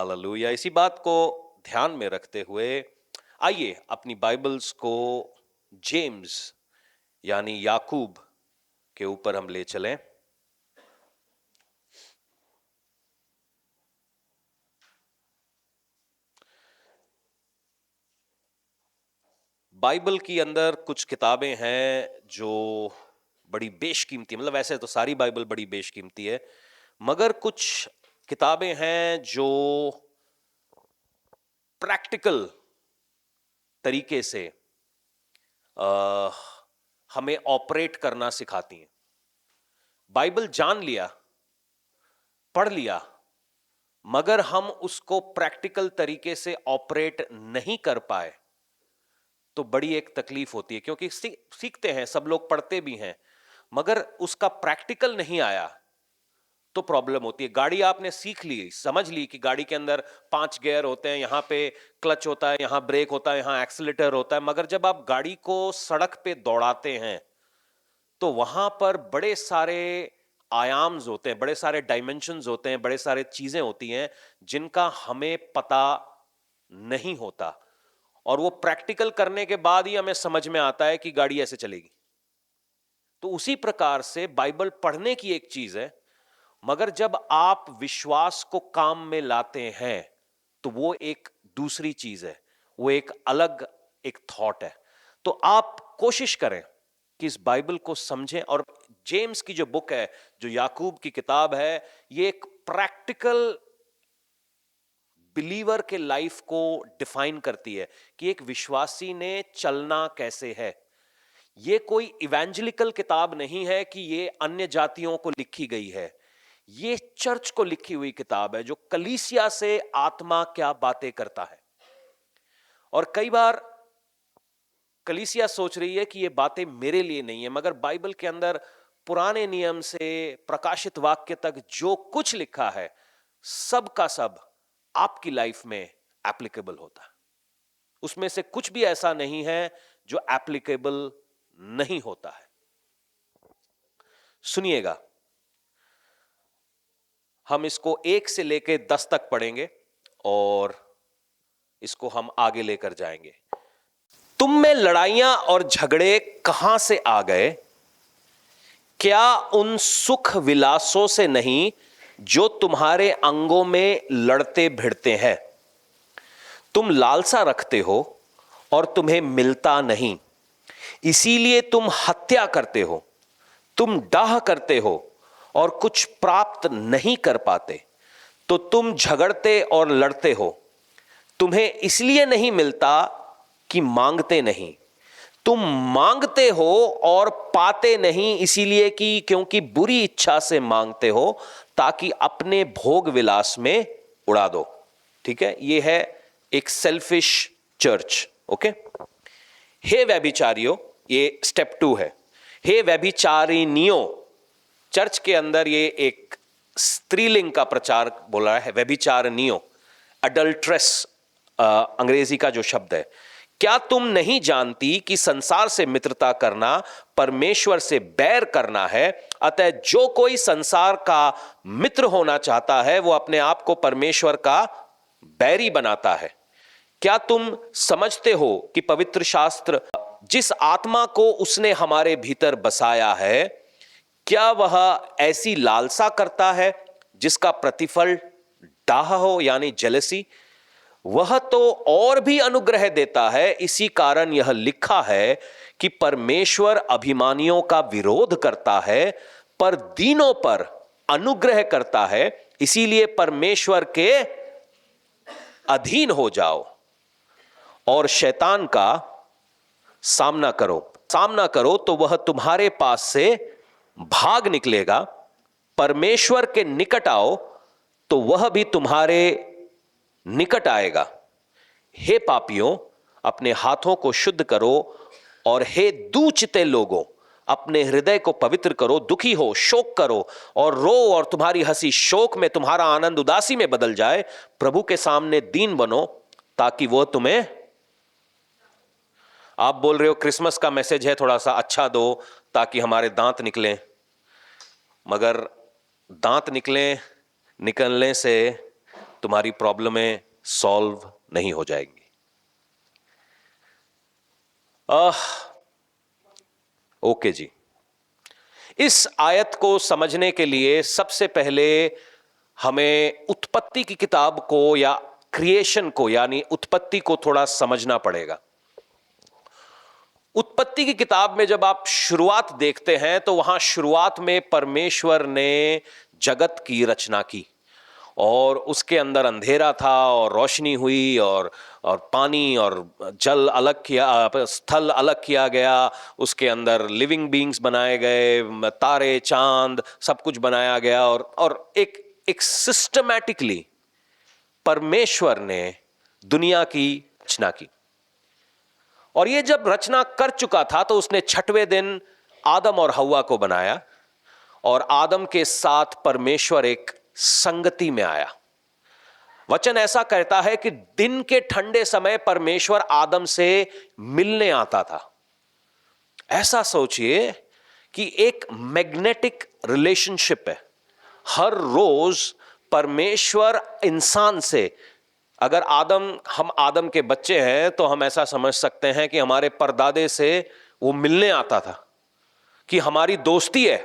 Hallelujah. इसी बात को ध्यान में रखते हुए आइए अपनी बाइबल्स को जेम्स यानी याकूब के ऊपर हम ले चलें। बाइबल की अंदर कुछ किताबें हैं जो बड़ी बेशकीमती, मतलब वैसे तो सारी बाइबल बड़ी बेशकीमती है, मगर कुछ किताबें हैं जो प्रैक्टिकल तरीके से अ, हमें ऑपरेट करना सिखाती हैं। बाइबल जान लिया, पढ़ लिया, मगर हम उसको प्रैक्टिकल तरीके से ऑपरेट नहीं कर पाए तो बड़ी एक तकलीफ होती है, क्योंकि सीखते हैं, सब लोग पढ़ते भी हैं, मगर उसका प्रैक्टिकल नहीं आया तो प्रॉब्लम होती है। गाड़ी आपने सीख ली, समझ ली कि गाड़ी के अंदर 5 गियर होते हैं, यहां पे क्लच होता है, यहां ब्रेक होता है, यहां एक्सीलेटर होता है, मगर जब आप गाड़ी को सड़क पे दौड़ाते हैं तो वहां पर बड़े सारे आयाम्स होते हैं, बड़े सारे डायमेंशंस होते हैं, बड़े सारे चीजें होती हैं जिनका हमें पता नहीं होता, और वो प्रैक्टिकल करने के बाद ही हमें समझ में आता है कि गाड़ी ऐसे चलेगी। तो उसी प्रकार से बाइबल पढ़ने की एक चीज है, मगर जब आप विश्वास को काम में लाते हैं तो वो एक दूसरी चीज है, वो एक अलग एक थॉट है। तो आप कोशिश करें कि इस बाइबल को समझें, और जेम्स की जो बुक है, जो याकूब की किताब है, ये एक प्रैक्टिकल बिलीवर के लाइफ को डिफाइन करती है कि एक विश्वासी ने चलना कैसे है। ये कोई इवेंजलिकल किताब नहीं है कि ये अन्य जातियों को लिखी गई है, ये चर्च को लिखी हुई किताब है जो कलीसिया से आत्मा क्या बातें करता है। और कई बार कलीसिया सोच रही है कि ये बातें मेरे लिए नहीं है, मगर बाइबल के अंदर पुराने नियम से प्रकाशित वाक्य तक जो कुछ लिखा है, सब का सब आपकी लाइफ में एप्लीकेबल होता है। उसमें से कुछ भी ऐसा नहीं है जो एप्लीकेबल नहीं होता है। सुनिएगा, हम इसको 1 से लेके 10 तक पढ़ेंगे और इसको हम आगे लेकर जाएंगे। तुम में लड़ाइयां और झगड़े कहां से आ गए? क्या उन सुख विलासों से नहीं जो तुम्हारे अंगों में लड़ते भिड़ते हैं? तुम लालसा रखते हो और तुम्हें मिलता नहीं, इसीलिए तुम हत्या करते हो। तुम डाह करते हो और कुछ प्राप्त नहीं कर पाते, तो तुम झगड़ते और लड़ते हो। तुम्हें इसलिए नहीं मिलता कि मांगते नहीं। तुम मांगते हो और पाते नहीं, इसीलिए कि क्योंकि बुरी इच्छा से मांगते हो, ताकि अपने भोग विलास में उड़ा दो। ठीक है, ये है एक सेल्फिश चर्च। ओके, हे व्यभिचारियों, ये स्टेप 2 है। हे व्यभिचारिनियों, चर्च के अंदर ये एक स्त्रीलिंग का प्रचार बोला है, व्यभिचारिनियों, अडल्ट्रेस अंग्रेजी का जो शब्द है। क्या तुम नहीं जानती कि संसार से मित्रता करना परमेश्वर से बैर करना है? अतः जो कोई संसार का मित्र होना चाहता है वो अपने आप को परमेश्वर का बैरी बनाता है। क्या तुम समझते हो कि पवित्र शास्त्र जिस आत्मा को उसने हमारे भीतर बसाया है, क्या वह ऐसी लालसा करता है जिसका प्रतिफल डाह हो, यानी जेलसी? वह तो और भी अनुग्रह देता है, इसी कारण यह लिखा है कि परमेश्वर अभिमानियों का विरोध करता है पर दीनों पर अनुग्रह करता है। इसीलिए परमेश्वर के अधीन हो जाओ और शैतान का सामना करो तो वह तुम्हारे पास से भाग निकलेगा। परमेश्वर के निकट आओ तो वह भी तुम्हारे निकट आएगा। हे पापियों, अपने हाथों को शुद्ध करो, और हे दूचिते लोगों, अपने हृदय को पवित्र करो। दुखी हो, शोक करो और रो, और तुम्हारी हंसी शोक में, तुम्हारा आनंद उदासी में बदल जाए। प्रभु के सामने दीन बनो, ताकि वह तुम्हें। आप बोल रहे हो क्रिसमस का मैसेज है, थोड़ा सा अच्छा दो ताकि हमारे दांत निकलें, मगर दांत निकलने से तुम्हारी प्रॉब्लमें सॉल्व नहीं हो जाएंगी। ओके जी, इस आयत को समझने के लिए सबसे पहले हमें उत्पत्ति की किताब को या क्रिएशन को यानी उत्पत्ति को थोड़ा समझना पड़ेगा। उत्पत्ति की किताब में जब आप शुरुआत देखते हैं तो वहां शुरुआत में परमेश्वर ने जगत की रचना की और उसके अंदर अंधेरा था और रोशनी हुई और पानी और जल अलग किया, स्थल अलग किया गया, उसके अंदर लिविंग बीइंग्स बनाए गए, तारे चांद सब कुछ बनाया गया और एक सिस्टमैटिकली परमेश्वर ने दुनिया की रचना की। और ये जब रचना कर चुका था तो उसने छठवें दिन आदम और हव्वा को बनाया और आदम के साथ परमेश्वर एक संगति में आया। वचन ऐसा कहता है कि दिन के ठंडे समय परमेश्वर आदम से मिलने आता था। ऐसा सोचिए कि एक मैग्नेटिक रिलेशनशिप है। हर रोज परमेश्वर इंसान से, अगर हम आदम के बच्चे हैं तो हम ऐसा समझ सकते हैं कि हमारे परदादे से वो मिलने आता था, कि हमारी दोस्ती है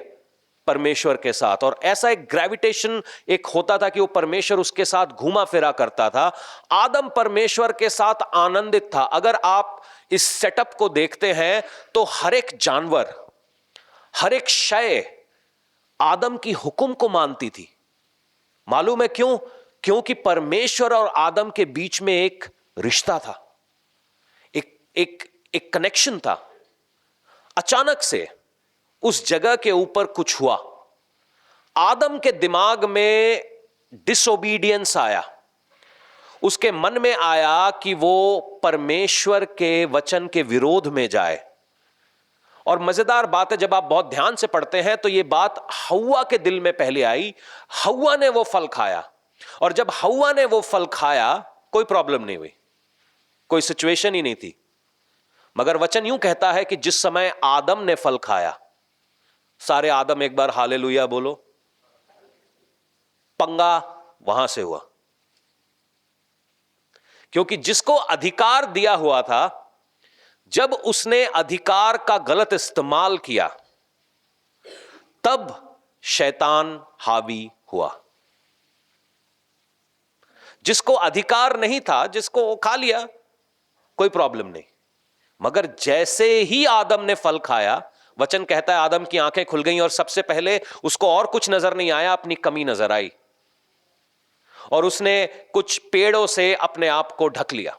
परमेश्वर के साथ। और ऐसा एक ग्रेविटेशन एक होता था कि वो परमेश्वर उसके साथ घूमा फिरा करता था। आदम परमेश्वर के साथ आनंदित था। अगर आप इस सेटअप को देखते हैं तो हर एक जानवर, हर एक शय आदम की हुक्म को मानती थी। मालूम है क्यों? क्योंकि परमेश्वर और आदम के बीच में एक रिश्ता था, एक कनेक्शन था। अचानक से उस जगह के ऊपर कुछ हुआ। आदम के दिमाग में डिसोबीडियंस आया। उसके मन में आया कि वो परमेश्वर के वचन के विरोध में जाए। और मजेदार बात है, जब आप बहुत ध्यान से पढ़ते हैं तो ये बात हव्वा के दिल में पहले आई। हव्वा ने वो फल खाया और जब हव्वा ने वो फल खाया कोई प्रॉब्लम नहीं हुई, कोई सिचुएशन ही नहीं थी। मगर वचन यूं कहता है कि जिस समय आदम ने फल खाया, सारे आदम एक बार हालेलुया बोलो, पंगा वहां से हुआ। क्योंकि जिसको अधिकार दिया हुआ था, जब उसने अधिकार का गलत इस्तेमाल किया तब शैतान हावी हुआ। जिसको अधिकार नहीं था, जिसको खा लिया, कोई प्रॉब्लम नहीं। मगर जैसे ही आदम ने फल खाया, वचन कहता है आदम की आंखें खुल गईं और सबसे पहले उसको और कुछ नजर नहीं आया, अपनी कमी नजर आई और उसने कुछ पेड़ों से अपने आप को ढक लिया।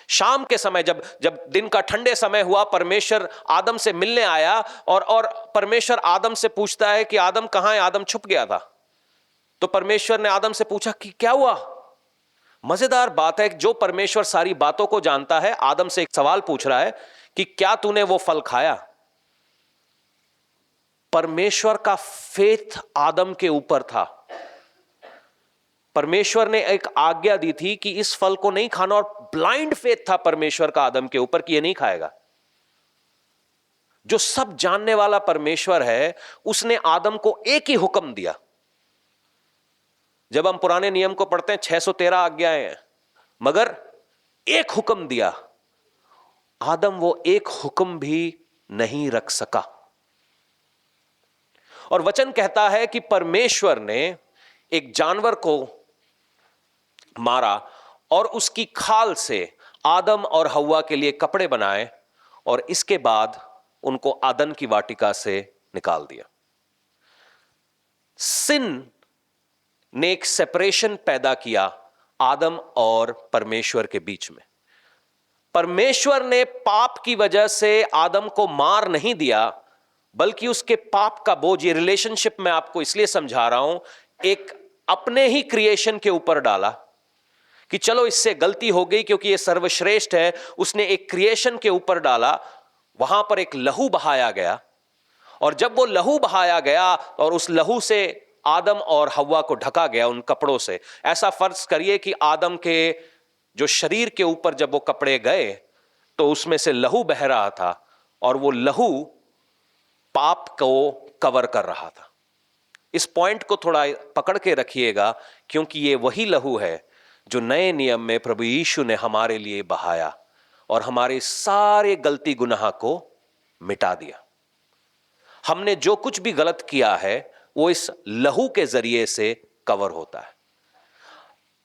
शाम के समय जब दिन का ठंडे समय हुआ, परमेश्वर आदम से मिलने आया और परमेश्वर आदम से पूछता है कि आदम कहां है? आदम छुप गया था। तो परमेश्वर ने आदम से पूछा कि क्या हुआ? मजेदार बात है, जो परमेश्वर सारी बातों को जानता है, आदम से एक सवाल पूछ रहा है कि क्या तूने वो फल खाया? परमेश्वर का फेथ आदम के ऊपर था। परमेश्वर ने एक आज्ञा दी थी कि इस फल को नहीं खाना, और ब्लाइंड फेथ था परमेश्वर का आदम के ऊपर कि ये नहीं खाएगा। जो सब जानने वाला परमेश्वर है, उसने आदम को एक ही हुक्म दिया। जब हम पुराने नियम को पढ़ते हैं 613 आज्ञाएं हैं, मगर एक हुक्म दिया। आदम वो एक हुक्म भी नहीं रख सका। और वचन कहता है कि परमेश्वर ने एक जानवर को मारा और उसकी खाल से आदम और हव्वा के लिए कपड़े बनाए और इसके बाद उनको आदन की वाटिका से निकाल दिया। सिन ने एक सेपरेशन पैदा किया आदम और परमेश्वर के बीच में। परमेश्वर ने पाप की वजह से आदम को मार नहीं दिया, बल्कि उसके पाप का बोझ, ये रिलेशनशिप मैं आपको इसलिए समझा रहा हूं, एक अपने ही क्रिएशन के ऊपर डाला कि चलो इससे गलती हो गई क्योंकि ये सर्वश्रेष्ठ है। उसने एक क्रिएशन के ऊपर डाला, वहां पर एक लहू बहाया गया और जब वो लहू बहाया गया और उस लहू से आदम और हव्वा को ढका गया उन कपड़ों से। ऐसा फर्ज करिए कि आदम के जो शरीर के ऊपर जब वो कपड़े गए तो उसमें से लहू बह रहा था और वो लहू पाप को कवर कर रहा था। इस पॉइंट को थोड़ा पकड़ के रखिएगा, क्योंकि ये वही लहू है जो नए नियम में प्रभु यीशु ने हमारे लिए बहाया और हमारे सारे गलती गुनाह को मिटा दिया। हमने जो कुछ भी गलत किया है वो इस लहू के जरिए से कवर होता है।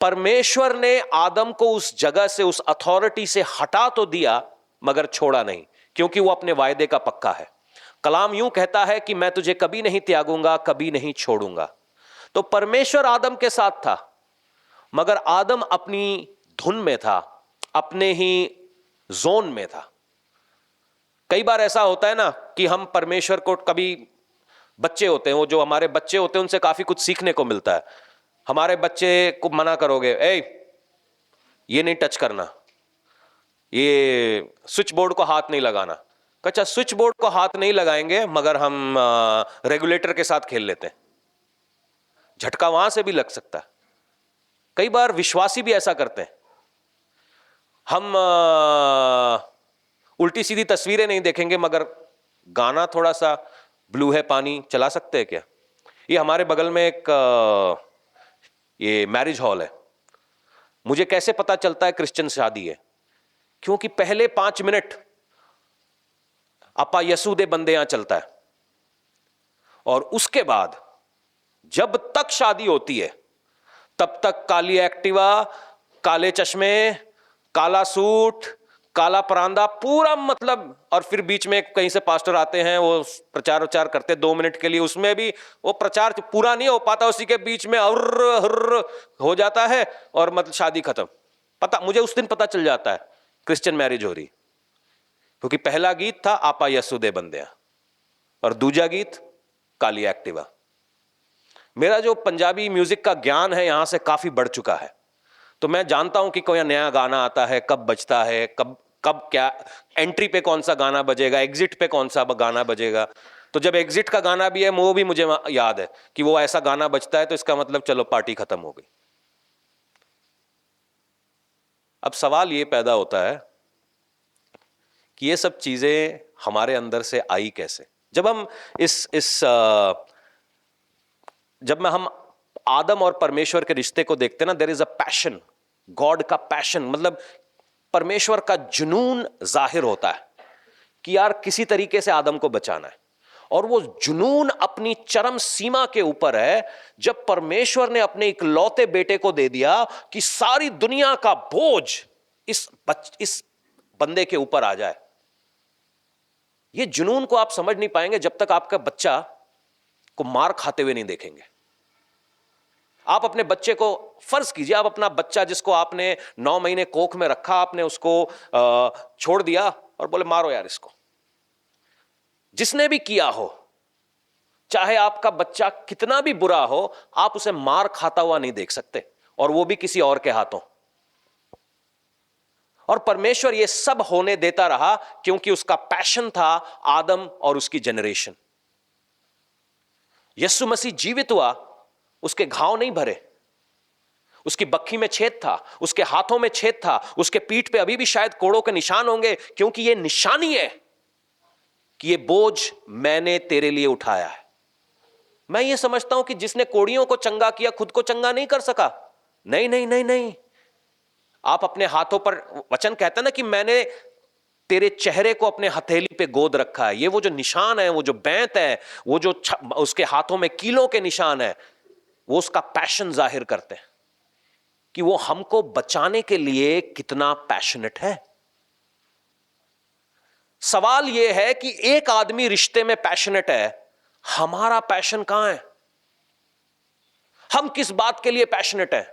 परमेश्वर ने आदम को उस जगह से, उस अथॉरिटी से हटा तो दिया मगर छोड़ा नहीं, क्योंकि वो अपने वायदे का पक्का है। कलाम यूं कहता है कि मैं तुझे कभी नहीं त्यागूंगा, कभी नहीं छोड़ूंगा। तो परमेश्वर आदम के साथ था, मगर आदम अपनी धुन में था, अपने ही जोन में था। कई बार ऐसा होता है ना कि हम परमेश्वर को, कभी बच्चे होते हैं, वो जो हमारे बच्चे होते हैं उनसे काफी कुछ सीखने को मिलता है। हमारे बच्चे को मना करोगे, ये नहीं टच करना, ये स्विच बोर्ड को हाथ नहीं लगाना। अच्छा, स्विच बोर्ड को हाथ नहीं लगाएंगे मगर हम रेगुलेटर के साथ खेल लेते हैं, झटका वहां से भी लग सकता है। कई बार विश्वासी भी ऐसा करते हैं। हम उल्टी सीधी तस्वीरें नहीं देखेंगे मगर गाना थोड़ा सा ब्लू है पानी चला सकते हैं क्या? ये हमारे बगल में एक ये मैरिज हॉल है। मुझे कैसे पता चलता है क्रिश्चियन शादी है? क्योंकि पहले 5 मिनट अपा यसू दे बंदे यहां चलता है, और उसके बाद जब तक शादी होती है तब तक काली एक्टिवा, काले चश्मे, काला सूट, काला परांदा, पूरा मतलब। और फिर बीच में कहीं से पास्टर आते हैं, वो प्रचार उचार करते 2 मिनट के लिए, उसमें भी वो प्रचार पूरा नहीं हो पाता, उसी के बीच में हुर्र हो जाता है और मतलब शादी खत्म। पता मुझे उस दिन पता चल जाता है क्रिश्चियन मैरिज हो रही, क्योंकि पहला गीत था आपा यसू दे बंदिया और दूजा गीत काली एक्टिवा। मेरा जो पंजाबी म्यूजिक का ज्ञान है यहां से काफी बढ़ चुका है, तो मैं जानता हूं कि कोई नया गाना आता है, कब बजता है, कब कब क्या एंट्री पे कौन सा गाना बजेगा, एग्जिट पे कौन सा गाना बजेगा। तो जब एग्जिट का गाना भी है वो भी मुझे याद है कि वो ऐसा गाना बजता है तो इसका मतलब चलो पार्टी खत्म हो गई। अब सवाल ये पैदा होता है कि ये सब चीजें हमारे अंदर से आई कैसे? जब हम जब हम आदम और परमेश्वर के रिश्ते को देखते हैं ना, there is a passion, God का पैशन, मतलब परमेश्वर का जुनून जाहिर होता है कि यार किसी तरीके से आदम को बचाना है। और वो जुनून अपनी चरम सीमा के ऊपर है जब परमेश्वर ने अपने इकलौते बेटे को दे दिया कि सारी दुनिया का बोझ इस बंदे के ऊपर आ जाए। ये जुनून को आप समझ नहीं पाएंगे जब तक आपका बच्चा को मार खाते हुए नहीं देखेंगे। आप अपने बच्चे को, फर्ज कीजिए आप अपना बच्चा जिसको आपने 9 महीने कोख में रखा, आपने उसको छोड़ दिया और बोले मारो यार इसको। जिसने भी किया हो, चाहे आपका बच्चा कितना भी बुरा हो, आप उसे मार खाता हुआ नहीं देख सकते, और वो भी किसी और के हाथों। और परमेश्वर ये सब होने देता रहा क्योंकि उसका पैशन था आदम और उसकी जनरेशन। यीशु मसीह जीवित हुआ, उसके घाव नहीं भरे, उसकी बक्खी में छेद था, उसके हाथों में छेद था, उसके पीठ पे अभी भी शायद कोड़ों के निशान होंगे, क्योंकि ये निशानी है कि ये बोझ मैंने तेरे लिए उठाया है। मैं ये समझता हूं कि जिसने कोड़ियों को चंगा किया खुद को चंगा नहीं कर सका। नहीं नहीं नहीं नहीं, आप अपने हाथों पर, वचन कहता है ना कि मैंने तेरे चेहरे को अपने हथेली पे गोद रखा है। ये वो जो निशान है, वो जो बैंत है, वो जो उसके हाथों में कीलों के निशान है, वो उसका पैशन जाहिर करते हैं कि वो हमको बचाने के लिए कितना पैशनेट है। सवाल यह है कि एक आदमी रिश्ते में पैशनेट है, हमारा पैशन कहां है? हम किस बात के लिए पैशनेट है?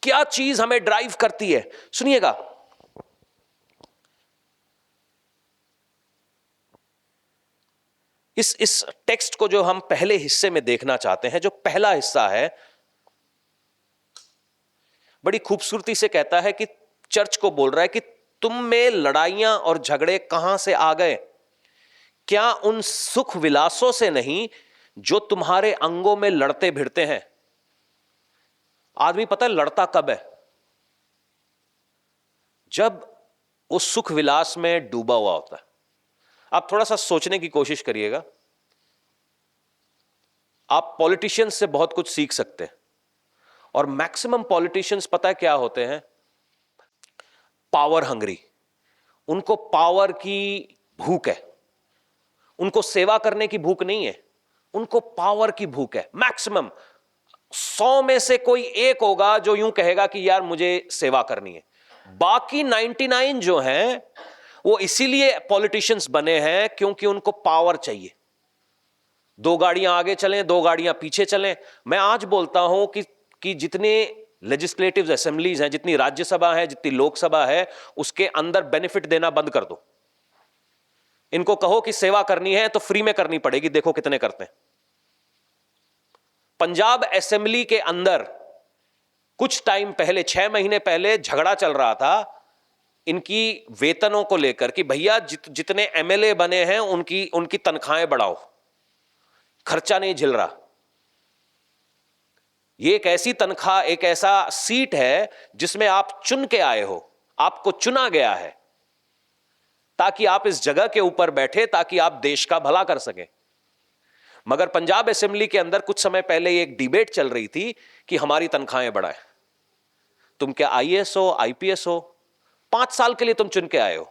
क्या चीज हमें ड्राइव करती है? सुनिएगा, इस टेक्स्ट को जो हम पहले हिस्से में देखना चाहते हैं, जो पहला हिस्सा है, बड़ी खूबसूरती से कहता है कि चर्च को बोल रहा है कि तुम में लड़ाइयां और झगड़े कहां से आ गए? क्या उन सुख विलासों से नहीं जो तुम्हारे अंगों में लड़ते भिड़ते हैं? आदमी पता है लड़ता कब है? जब वो सुख विलास में डूबा हुआ होता है। आप थोड़ा सा सोचने की कोशिश करिएगा। आप पॉलिटिशियंस से बहुत कुछ सीख सकते हैं, और मैक्सिमम पॉलिटिशियंस पता है क्या होते हैं? Power hungry. उनको पावर की भूख है, उनको सेवा करने की भूख नहीं है, उनको पावर की भूख है। मैक्सिमम 100 में से कोई एक होगा जो यूं कहेगा कि यार मुझे सेवा करनी है। बाकी 99 जो हैं वो इसीलिए पॉलिटिशियंस बने हैं क्योंकि उनको पावर चाहिए। 2 गाड़ियां आगे चलें, 2 गाड़ियां पीछे चलें। मैं आज बोलता हूं कि जितने लेजिस्लेटिव असेंबलीज हैं, जितनी राज्यसभा है, जितनी लोकसभा है, उसके अंदर बेनिफिट देना बंद कर दो। इनको कहो कि सेवा करनी है तो फ्री में करनी पड़ेगी, देखो कितने करते हैं। पंजाब असेंबली के अंदर कुछ टाइम पहले, 6 महीने पहले झगड़ा चल रहा था इनकी वेतनों को लेकर कि भैया जितने एमएलए बने हैं उनकी तनख्वाहें बढ़ाओ, खर्चा नहीं झिल रहा। ये एक ऐसी तनख्वाह, एक ऐसा सीट है जिसमें आप चुन के आए हो, आपको चुना गया है ताकि आप इस जगह के ऊपर बैठे, ताकि आप देश का भला कर सकें। मगर पंजाब असेंबली के अंदर कुछ समय पहले एक डिबेट चल रही थी कि हमारी तनख्वाहें बढ़ाएं। तुम क्या आईएएस हो, आईपीएस हो? 5 साल के लिए तुम चुन के आए हो,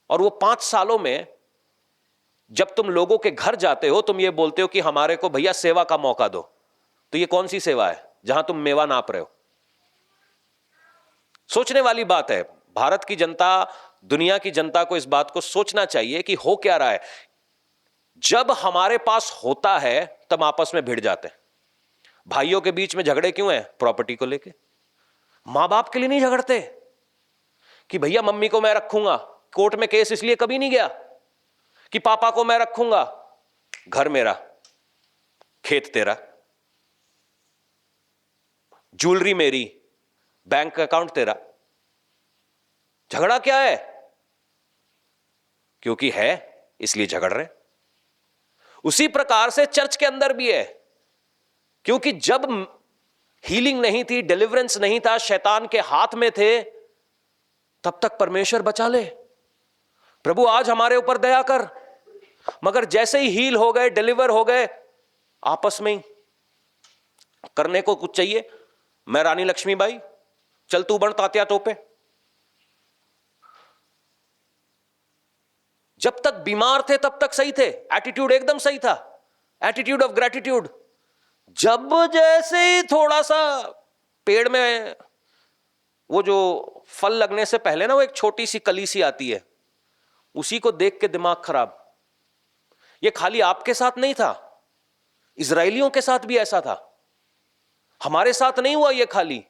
और वो 5 सालों में जब तुम लोगों के घर जाते हो तुम ये बोलते हो कि हमारे को भैया सेवा का मौका दो। तो ये कौन सी सेवा है जहां तुम मेवा नाप रहे हो? सोचने वाली बात है। भारत की जनता, दुनिया की जनता को इस बात को सोचना चाहिए कि हो क्या रहा है। जब हमारे पास होता है तब आपस में भिड़ जाते हैं। भाइयों के बीच में झगड़े क्यों हैं? प्रॉपर्टी को लेके। मां बाप के लिए नहीं झगड़ते कि भैया मम्मी को मैं रखूंगा, कोर्ट में केस इसलिए कभी नहीं गया कि पापा को मैं रखूंगा, घर मेरा, खेत तेरा, ज्वेलरी मेरी, बैंक अकाउंट तेरा। झगड़ा क्या है? क्योंकि है इसलिए झगड़ रहे। उसी प्रकार से चर्च के अंदर भी है, क्योंकि जब हीलिंग नहीं थी, डिलीवरेंस नहीं था, शैतान के हाथ में थे, तब तक परमेश्वर बचा ले। प्रभु आज हमारे ऊपर दया कर। मगर जैसे ही हील हो गए, डिलीवर हो गए, आपस में ही करने को कुछ चाहिए। मैं रानी लक्ष्मीबाई, चल तू बन तात्या टोपे। जब तक बीमार थे तब तक सही थे, एटीट्यूड एकदम सही था, एटीट्यूड ऑफ ग्रेटिट्यूड। जब जैसे ही थोड़ा सा पेड़ में वो जो फल लगने से पहले ना वो एक छोटी सी कली सी आती है, उसी को देख के दिमाग खराब। ये खाली आपके साथ नहीं था, इजराइलियों के साथ भी ऐसा था। हमारे साथ नहीं हुआ ये खाली।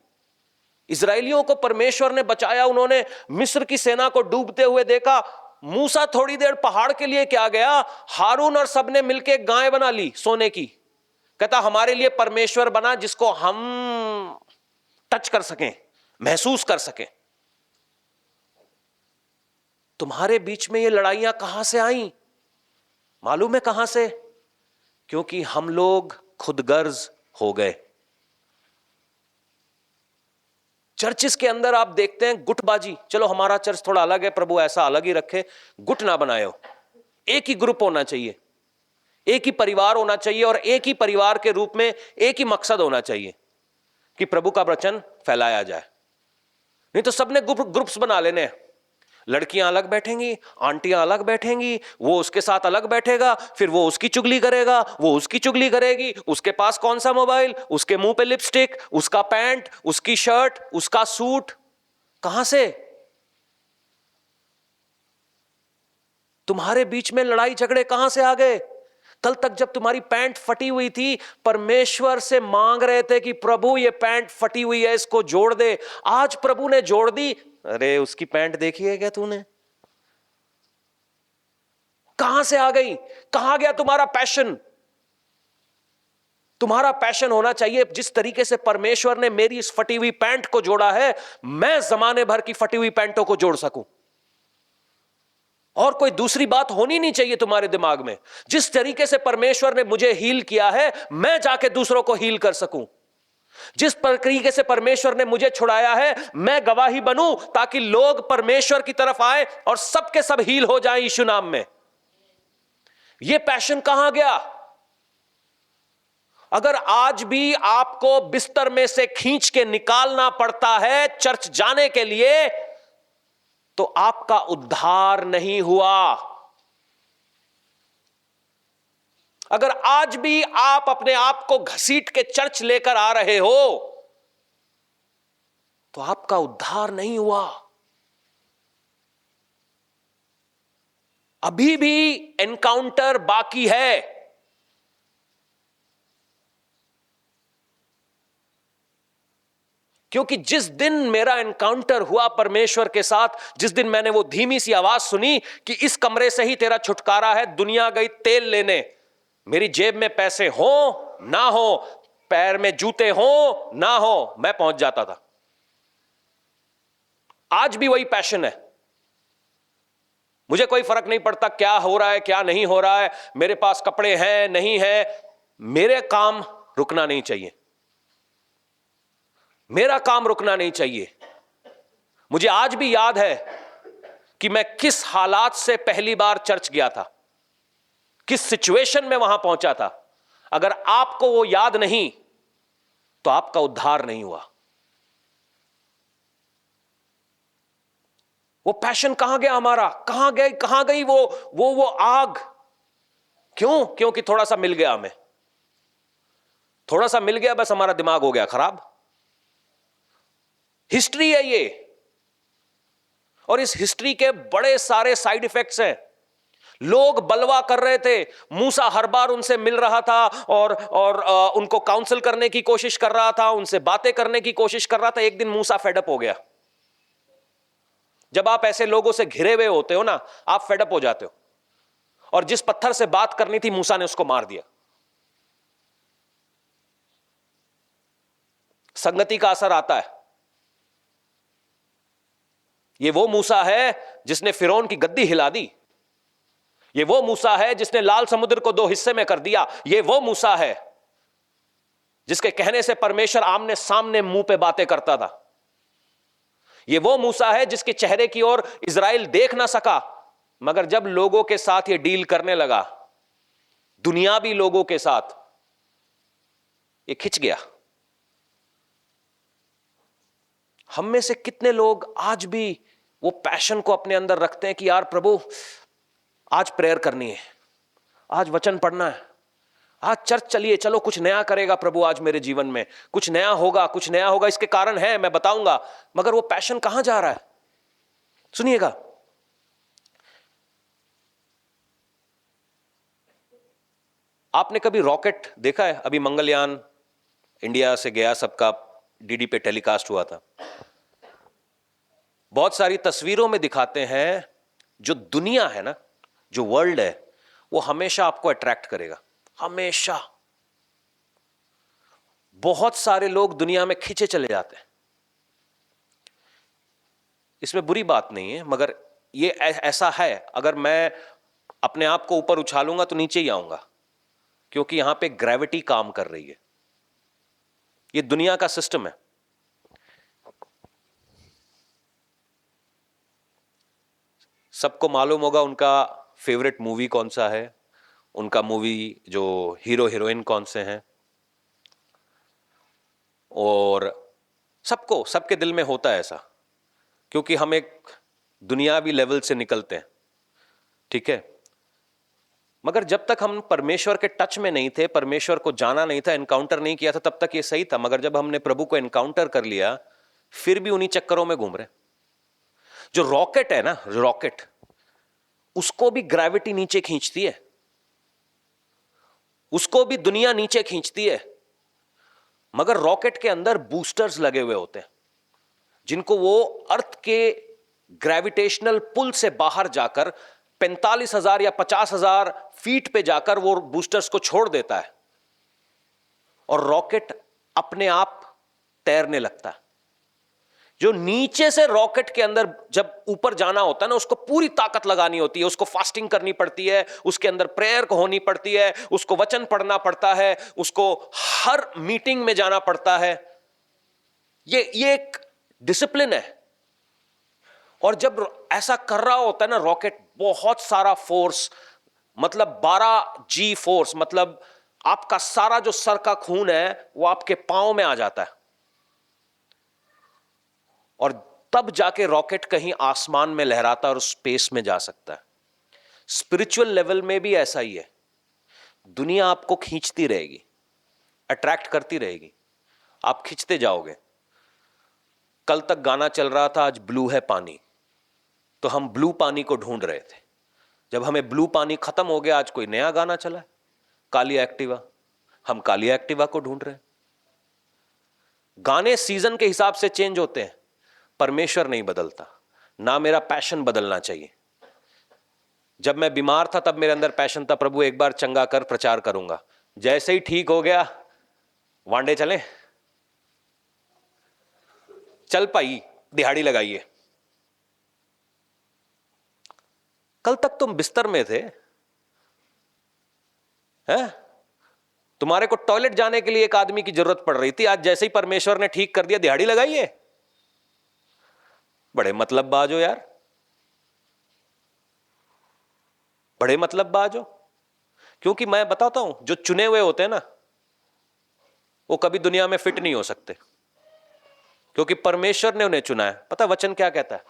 इजराइलियों को परमेश्वर ने बचाया। उन्होंने मिस्र की सेना को डूबते हुए देखा। मूसा थोड़ी देर पहाड़ के लिए क्या गया, हारून और सबने मिलके गाय बना ली सोने की। कहता हमारे लिए परमेश्वर बना जिसको हम टच कर सकें, महसूस कर सकें। तुम्हारे बीच में ये लड़ाइयां कहां से आई? मालूम है कहां से? क्योंकि हम लोग खुदगर्ज हो गए। चर्चिस के अंदर आप देखते हैं गुटबाजी। चलो हमारा चर्च थोड़ा अलग है, प्रभु ऐसा अलग ही रखे, गुट ना बनाए हो। एक ही ग्रुप होना चाहिए, एक ही परिवार होना चाहिए, और एक ही परिवार के रूप में एक ही मकसद होना चाहिए कि प्रभु का वचन फैलाया जाए। नहीं तो सबने ग्रुप्स बना लेने हैं। लड़कियां अलग बैठेंगी, आंटियां अलग बैठेंगी, वो उसके साथ अलग बैठेगा, फिर वो उसकी चुगली करेगा, वो उसकी चुगली करेगी। उसके पास कौन सा मोबाइल, उसके मुंह पे लिपस्टिक, उसका पैंट, उसकी शर्ट, उसका सूट। कहां से? तुम्हारे बीच में लड़ाई झगड़े कहां से आ गए? कल तक जब तुम्हारी पैंट फटी हुई थी, परमेश्वर से मांग रहे थे कि प्रभु ये पैंट फटी हुई है, इसको जोड़ दे। आज प्रभु ने जोड़ दी। अरे उसकी पैंट देखी है क्या तूने? कहां से आ गई? कहां गया तुम्हारा पैशन? तुम्हारा पैशन होना चाहिए जिस तरीके से परमेश्वर ने मेरी इस फटी हुई पैंट को जोड़ा है, मैं जमाने भर की फटी हुई पैंटों को जोड़ सकूं। और कोई दूसरी बात होनी नहीं चाहिए तुम्हारे दिमाग में। जिस तरीके से परमेश्वर ने मुझे हील किया है, मैं जाके दूसरों को हील कर सकूं। जिस तरीके से परमेश्वर ने मुझे छुड़ाया है, मैं गवाही बनूं ताकि लोग परमेश्वर की तरफ आए और सबके सब हील हो जाएं यीशु नाम में। यह पैशन कहां गया? अगर आज भी आपको बिस्तर में से खींच के निकालना पड़ता है चर्च जाने के लिए, तो आपका उद्धार नहीं हुआ। अगर आज भी आप अपने आप को घसीट के चर्च लेकर आ रहे हो, तो आपका उद्धार नहीं हुआ। अभी भी एनकाउंटर बाकी है। क्योंकि जिस दिन मेरा एनकाउंटर हुआ परमेश्वर के साथ, जिस दिन मैंने वो धीमी सी आवाज सुनी कि इस कमरे से ही तेरा छुटकारा है, दुनिया गई तेल लेने, मेरी जेब में पैसे हो ना हो, पैर में जूते हो ना हो, मैं पहुंच जाता था। आज भी वही पैशन है। मुझे कोई फर्क नहीं पड़ता क्या हो रहा है क्या नहीं हो रहा है, मेरे पास कपड़े हैं नहीं है, मेरे काम रुकना नहीं चाहिए, मेरा काम रुकना नहीं चाहिए। मुझे आज भी याद है कि मैं किस हालात से पहली बार चर्च गया था, किस सिचुएशन में वहां पहुंचा था। अगर आपको वो याद नहीं तो आपका उद्धार नहीं हुआ। वो पैशन कहां गया हमारा, कहां गई वो आग? क्योंकि थोड़ा सा मिल गया, हमें थोड़ा सा मिल गया, बस हमारा दिमाग हो गया खराब। हिस्ट्री है ये, और इस हिस्ट्री के बड़े सारे साइड इफेक्ट्स हैं। लोग बलवा कर रहे थे, मूसा हर बार उनसे मिल रहा था और उनको काउंसिल करने की कोशिश कर रहा था, उनसे बातें करने की कोशिश कर रहा था। एक दिन मूसा फेडअप हो गया। जब आप ऐसे लोगों से घिरे हुए होते हो ना, आप फेडअप हो जाते हो, और जिस पत्थर से बात करनी थी मूसा ने उसको मार दिया। संगति का असर आता है। ये वो मूसा है जिसने फिरौन की गद्दी हिला दी। ये वो मूसा है जिसने लाल समुद्र को 2 हिस्से में कर दिया। ये वो मूसा है जिसके कहने से परमेश्वर आमने सामने मुंह पे बातें करता था। ये वो मूसा है जिसके चेहरे की ओर इजराइल देख ना सका, मगर जब लोगों के साथ ये डील करने लगा, दुनियावी लोगों के साथ, ये खिंच गया। हम में से कितने लोग आज भी वो पैशन को अपने अंदर रखते हैं कि यार प्रभु, आज प्रेयर करनी है, आज वचन पढ़ना है, आज चर्च चलिए, चलो कुछ नया करेगा प्रभु, आज मेरे जीवन में कुछ नया होगा, कुछ नया होगा। इसके कारण है, मैं बताऊंगा। मगर वो पैशन कहां जा रहा है? सुनिएगा, आपने कभी रॉकेट देखा है? अभी मंगलयान इंडिया से गया, सबका डीडी पे टेलीकास्ट हुआ था। बहुत सारी तस्वीरों में दिखाते हैं, जो दुनिया है ना, जो वर्ल्ड है, वो हमेशा आपको अट्रैक्ट करेगा, हमेशा। बहुत सारे लोग दुनिया में खींचे चले जाते हैं। इसमें बुरी बात नहीं है, मगर ये ऐसा है, अगर मैं अपने आप को ऊपर उछालूंगा तो नीचे ही आऊंगा, क्योंकि यहां पे ग्रेविटी काम कर रही है। ये दुनिया का सिस्टम है। सबको मालूम होगा उनका फेवरेट मूवी कौन सा है, उनका मूवी जो हीरो हीरोइन कौन से हैं, और सबको, सबके दिल में होता है ऐसा, क्योंकि हम एक दुनियावी लेवल से निकलते हैं, ठीक है। मगर जब तक हम परमेश्वर के टच में नहीं थे, परमेश्वर को जाना नहीं था, एनकाउंटर नहीं किया था, तब तक ये सही था। मगर जब हमने प्रभु को एनकाउंटर कर लिया, फिर भी उन्हीं चक्करों में घूम रहे। जो रॉकेट है ना, रॉकेट, उसको भी ग्रेविटी नीचे खींचती है, उसको भी दुनिया नीचे खींचती है। मगर रॉकेट के अंदर बूस्टर्स लगे हुए होते हैं, जिनको वो अर्थ के ग्रेविटेशनल पुल से बाहर जाकर 45,000 या 50,000 फीट पे जाकर वो बूस्टर्स को छोड़ देता है, और रॉकेट अपने आप तैरने लगता है। जो नीचे से रॉकेट के अंदर जब ऊपर जाना होता है ना, उसको पूरी ताकत लगानी होती है, उसको फास्टिंग करनी पड़ती है, उसके अंदर प्रेयर को होनी पड़ती है, उसको वचन पढ़ना पड़ता है, उसको हर मीटिंग में जाना पड़ता है। ये एक डिसिप्लिन है। और जब ऐसा कर रहा होता है ना रॉकेट, बहुत सारा फोर्स, मतलब 12G फोर्स, मतलब आपका सारा जो सर का खून है वो आपके पांव में आ जाता है, और तब जाके रॉकेट कहीं आसमान में लहराता और स्पेस में जा सकता है। स्पिरिचुअल लेवल में भी ऐसा ही है। दुनिया आपको खींचती रहेगी, अट्रैक्ट करती रहेगी, आप खींचते जाओगे। कल तक गाना चल रहा था आज ब्लू है पानी, तो हम ब्लू पानी को ढूंढ रहे थे। जब हमें ब्लू पानी खत्म हो गया, आज कोई नया गाना चला है, काली एक्टिवा, हम काली एक्टिवा को ढूंढ रहे हैं। गाने सीजन के हिसाब से चेंज होते हैं, परमेश्वर नहीं बदलता। ना मेरा पैशन बदलना चाहिए। जब मैं बीमार था तब मेरे अंदर पैशन था, प्रभु एक बार चंगा कर, प्रचार करूंगा। जैसे ही ठीक हो गया, वांडे चले, चल पाई, दिहाड़ी लगाइए। कल तक तुम बिस्तर में थे, हैं? तुम्हारे को टॉयलेट जाने के लिए एक आदमी की जरूरत पड़ रही थी, आज जैसे ही परमेश्वर ने ठीक कर दिया, दिहाड़ी लगाइए। बड़े मतलबबाज हो यार, बड़े मतलबबाज हो। क्योंकि मैं बताता हूं, जो चुने हुए होते हैं ना, वो कभी दुनिया में फिट नहीं हो सकते, क्योंकि परमेश्वर ने उन्हें चुना है। पता वचन क्या कहता है?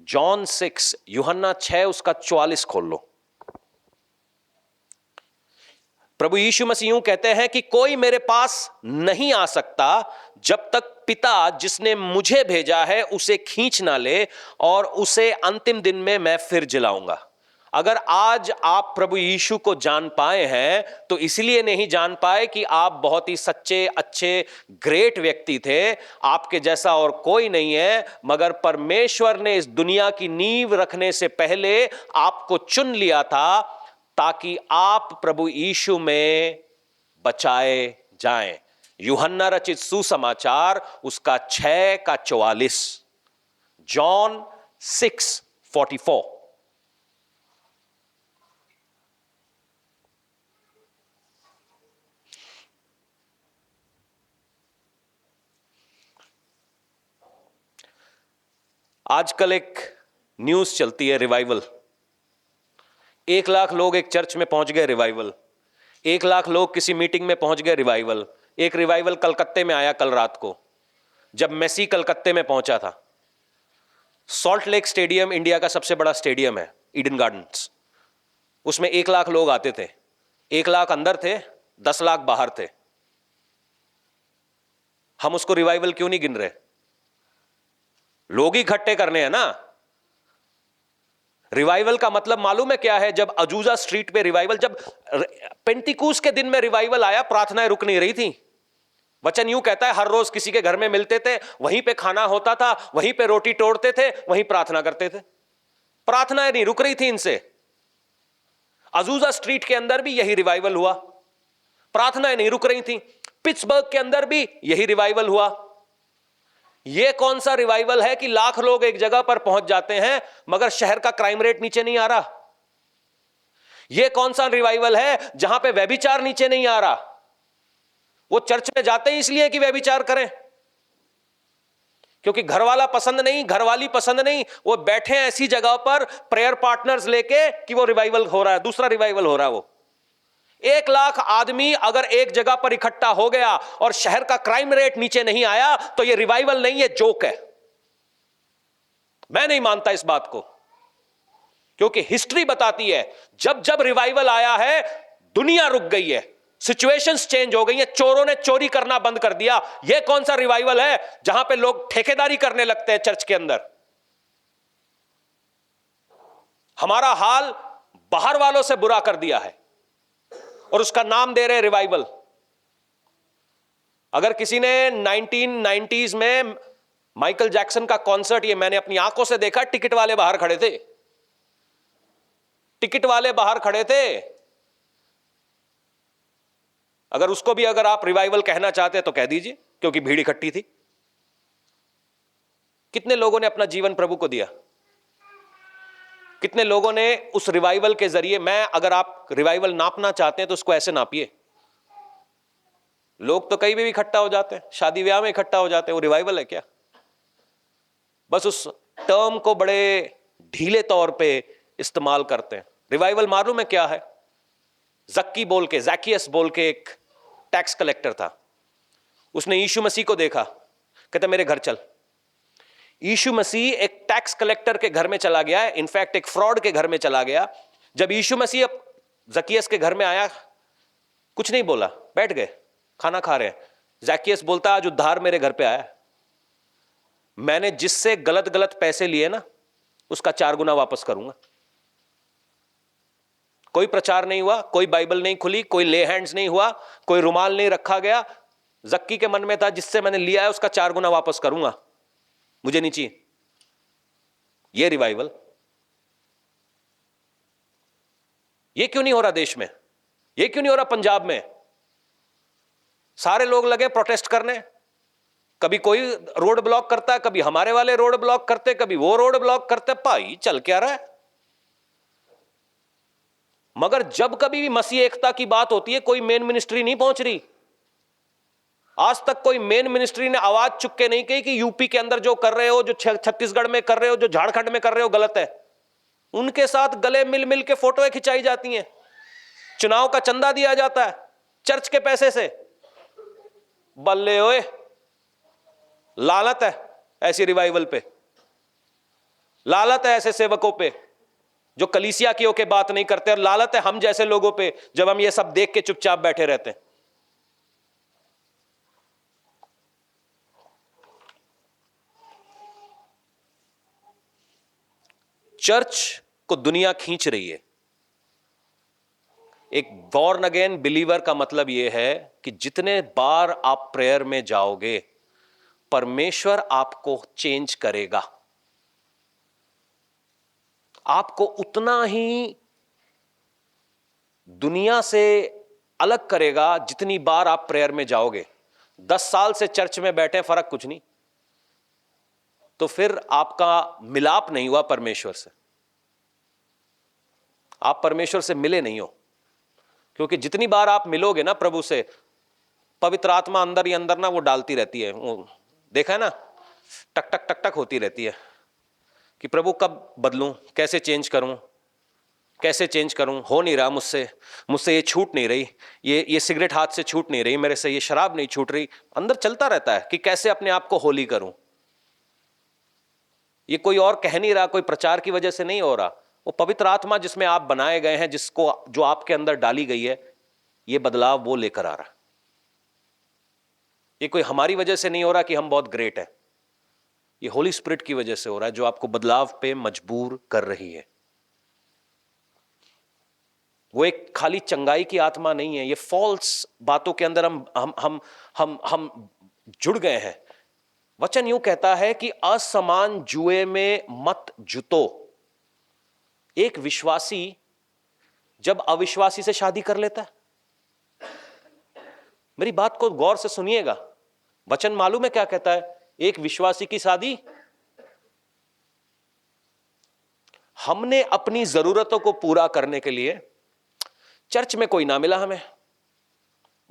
जॉन 6, यूहन्ना 6 उसका 44 खोल लो। प्रभु यीशु मसीह यूं कहते हैं कि कोई मेरे पास नहीं आ सकता जब तक पिता जिसने मुझे भेजा है उसे खींच ना ले, और उसे अंतिम दिन में मैं फिर जिलाऊंगा। अगर आज आप प्रभु यीशु को जान पाए हैं तो इसलिए नहीं जान पाए कि आप बहुत ही सच्चे, अच्छे, ग्रेट व्यक्ति थे, आपके जैसा और कोई नहीं है, मगर परमेश्वर ने इस दुनिया की नींव रखने से पहले आपको चुन लिया था ताकि आप प्रभु यीशु में बचाए जाएं। यूहन्ना रचित सुसमाचार उसका 6 का 44, जॉन 6:44। आजकल एक न्यूज चलती है, रिवाइवल। 1 लाख लोग एक चर्च में पहुंच गए, रिवाइवल। 1 लाख लोग किसी मीटिंग में पहुंच गए, रिवाइवल। एक रिवाइवल कलकत्ते में आया कल रात को, जब मेसी कलकत्ते में पहुंचा था। सॉल्ट लेक स्टेडियम इंडिया का सबसे बड़ा स्टेडियम है, ईडन गार्डन्स। उसमें 1 लाख लोग आते थे, 1 लाख अंदर थे, 10 लाख बाहर थे। हम उसको रिवाइवल क्यों नहीं गिन रहे? लोग ही इकट्ठे करने हैं ना। रिवाइवल का मतलब मालूम है क्या है? जब अजूजा स्ट्रीट पे रिवाइवल, जब पेंटिकूस के दिन में रिवाइवल आया, प्रार्थनाएं रुक नहीं रही थी। वचन यूं कहता है, हर रोज किसी के घर में मिलते थे, वहीं पे खाना होता था, वहीं पे रोटी तोड़ते थे, वहीं प्रार्थना करते थे। प्रार्थनाएं नहीं रुक रही थी इनसे। अजूजा स्ट्रीट के अंदर भी यही रिवाइवल हुआ, प्रार्थनाएं नहीं रुक रही थी। पिट्सबर्ग के अंदर भी यही रिवाइवल हुआ। यह कौन सा रिवाइवल है कि लाख लोग एक जगह पर पहुंच जाते हैं मगर शहर का क्राइम रेट नीचे नहीं आ रहा? यह कौन सा रिवाइवल है जहां पे व्यभिचार नीचे नहीं आ रहा? वो चर्च में जाते हैं इसलिए कि व्यभिचार करें, क्योंकि घरवाला पसंद नहीं, घरवाली पसंद नहीं, वो बैठे हैं ऐसी जगह पर प्रेयर पार्टनर्स लेके कि वो रिवाइवल हो रहा है, दूसरा रिवाइवल हो रहा है। वो 1 लाख आदमी अगर एक जगह पर इकट्ठा हो गया और शहर का क्राइम रेट नीचे नहीं आया तो ये रिवाइवल नहीं, ये जोक है। मैं नहीं मानता इस बात को, क्योंकि हिस्ट्री बताती है जब जब रिवाइवल आया है दुनिया रुक गई है, सिचुएशंस चेंज हो गई है, चोरों ने चोरी करना बंद कर दिया। यह कौन सा रिवाइवल है जहां पे लोग ठेकेदारी करने लगते हैं चर्च के अंदर? हमारा हाल बाहर वालों से बुरा कर दिया है और उसका नाम दे रहे रिवाइवल। अगर किसी ने 1990s में माइकल जैक्सन का कॉन्सर्ट, ये मैंने अपनी आंखों से देखा, टिकट वाले बाहर खड़े थे, टिकट वाले बाहर खड़े थे। अगर उसको भी अगर आप रिवाइवल कहना चाहते हैं तो कह दीजिए, क्योंकि भीड़ इकट्ठी थी। कितने लोगों ने अपना जीवन प्रभु को दिया, कितने लोगों ने उस रिवाइवल के जरिए, मैं अगर आप रिवाइवल नापना चाहते हैं तो उसको ऐसे नापिए। लोग तो कहीं भी इकट्ठा हो जाते हैं, शादी ब्याह में इकट्ठा हो जाते हैं, वो रिवाइवल है क्या? बस उस टर्म को बड़े ढीले तौर पे इस्तेमाल करते हैं। रिवाइवल मालूम है क्या है? जक्की बोल के, जैकियस बोल के एक टैक्स कलेक्टर था। उसने यीशु मसीह को देखा, कहता मेरे घर चल। यीशु मसीह एक टैक्स कलेक्टर के घर में चला गया, इनफैक्ट एक फ्रॉड के घर में चला गया। जब यीशु मसीह जक्कियस के घर में आया, कुछ नहीं बोला, बैठ गए, खाना खा रहे हैं। जक्कियस बोलता आज उद्धार मेरे घर पे आया, मैंने जिससे गलत गलत पैसे लिए ना उसका 4 गुना वापस करूंगा। कोई प्रचार नहीं हुआ, कोई बाइबल नहीं खुली, कोई ले हैंड्स नहीं हुआ, कोई रुमाल नहीं रखा गया। जक्की के मन में था जिससे मैंने लिया है उसका 4 गुना वापस करूंगा, मुझे नहीं चाहिए। ये रिवाइवल, ये क्यों नहीं हो रहा देश में? ये क्यों नहीं हो रहा पंजाब में? सारे लोग लगे प्रोटेस्ट करने, कभी कोई रोड ब्लॉक करता है, कभी हमारे वाले रोड ब्लॉक करते, कभी वो रोड ब्लॉक करते। भाई चल क्या रहा है? मगर जब कभी भी मसीह एकता की बात होती है, कोई मेन मिनिस्ट्री नहीं पहुंच रही। आज तक कोई मेन मिनिस्ट्री ने आवाज चुक के नहीं कही कि यूपी के अंदर जो कर रहे हो, जो छत्तीसगढ़ में कर रहे हो, जो झारखंड में कर रहे हो, गलत है। उनके साथ गले मिल मिल के फोटोएं खिंचाई जाती हैं, चुनाव का चंदा दिया जाता है चर्च के पैसे से। बल्ले ओए, लालत है ऐसी रिवाइवल पे, लालत है ऐसे सेवकों पे जो कलीसिया की होके बात नहीं करते, और लालत है हम जैसे लोगों पे जब हम ये सब देख के चुपचाप बैठे रहते हैं। चर्च को दुनिया खींच रही है। एक बॉर्न अगेन बिलीवर का मतलब यह है कि जितने बार आप प्रेयर में जाओगे, परमेश्वर आपको चेंज करेगा, आपको उतना ही दुनिया से अलग करेगा जितनी बार आप प्रेयर में जाओगे। 10 साल से चर्च में बैठे, फर्क कुछ नहीं, तो फिर आपका मिलाप नहीं हुआ परमेश्वर से, आप परमेश्वर से मिले नहीं हो। क्योंकि जितनी बार आप मिलोगे ना प्रभु से, पवित्र आत्मा अंदर ही अंदर ना वो डालती रहती है, वो देखा है ना, टक टक टक टक होती रहती है कि प्रभु कब बदलूं, कैसे चेंज करूं, कैसे चेंज करूं, हो नहीं रहा मुझसे, मुझसे ये छूट नहीं रही, ये सिगरेट हाथ से छूट नहीं रही, मेरे से ये शराब नहीं छूट रही। अंदर चलता रहता है कि कैसे अपने आप को होली करूं। ये कोई और कह नहीं रहा, कोई प्रचार की वजह से नहीं हो रहा, वो पवित्र आत्मा जिसमें आप बनाए गए हैं, जिसको जो आपके अंदर डाली गई है, ये बदलाव वो लेकर आ रहा। ये कोई हमारी वजह से नहीं हो रहा कि हम बहुत ग्रेट हैं, ये होली स्पिरिट की वजह से हो रहा है जो आपको बदलाव पे मजबूर कर रही है। वो एक खाली चंगाई की आत्मा नहीं है, ये फॉल्स बातों के अंदर हम जुड़ गए हैं। वचन यूं कहता है कि असमान जुए में मत जुतो। एक विश्वासी जब अविश्वासी से शादी कर लेता है, मेरी बात को गौर से सुनिएगा, वचन मालूम है क्या कहता है? एक विश्वासी की शादी, हमने अपनी जरूरतों को पूरा करने के लिए, चर्च में कोई ना मिला हमें,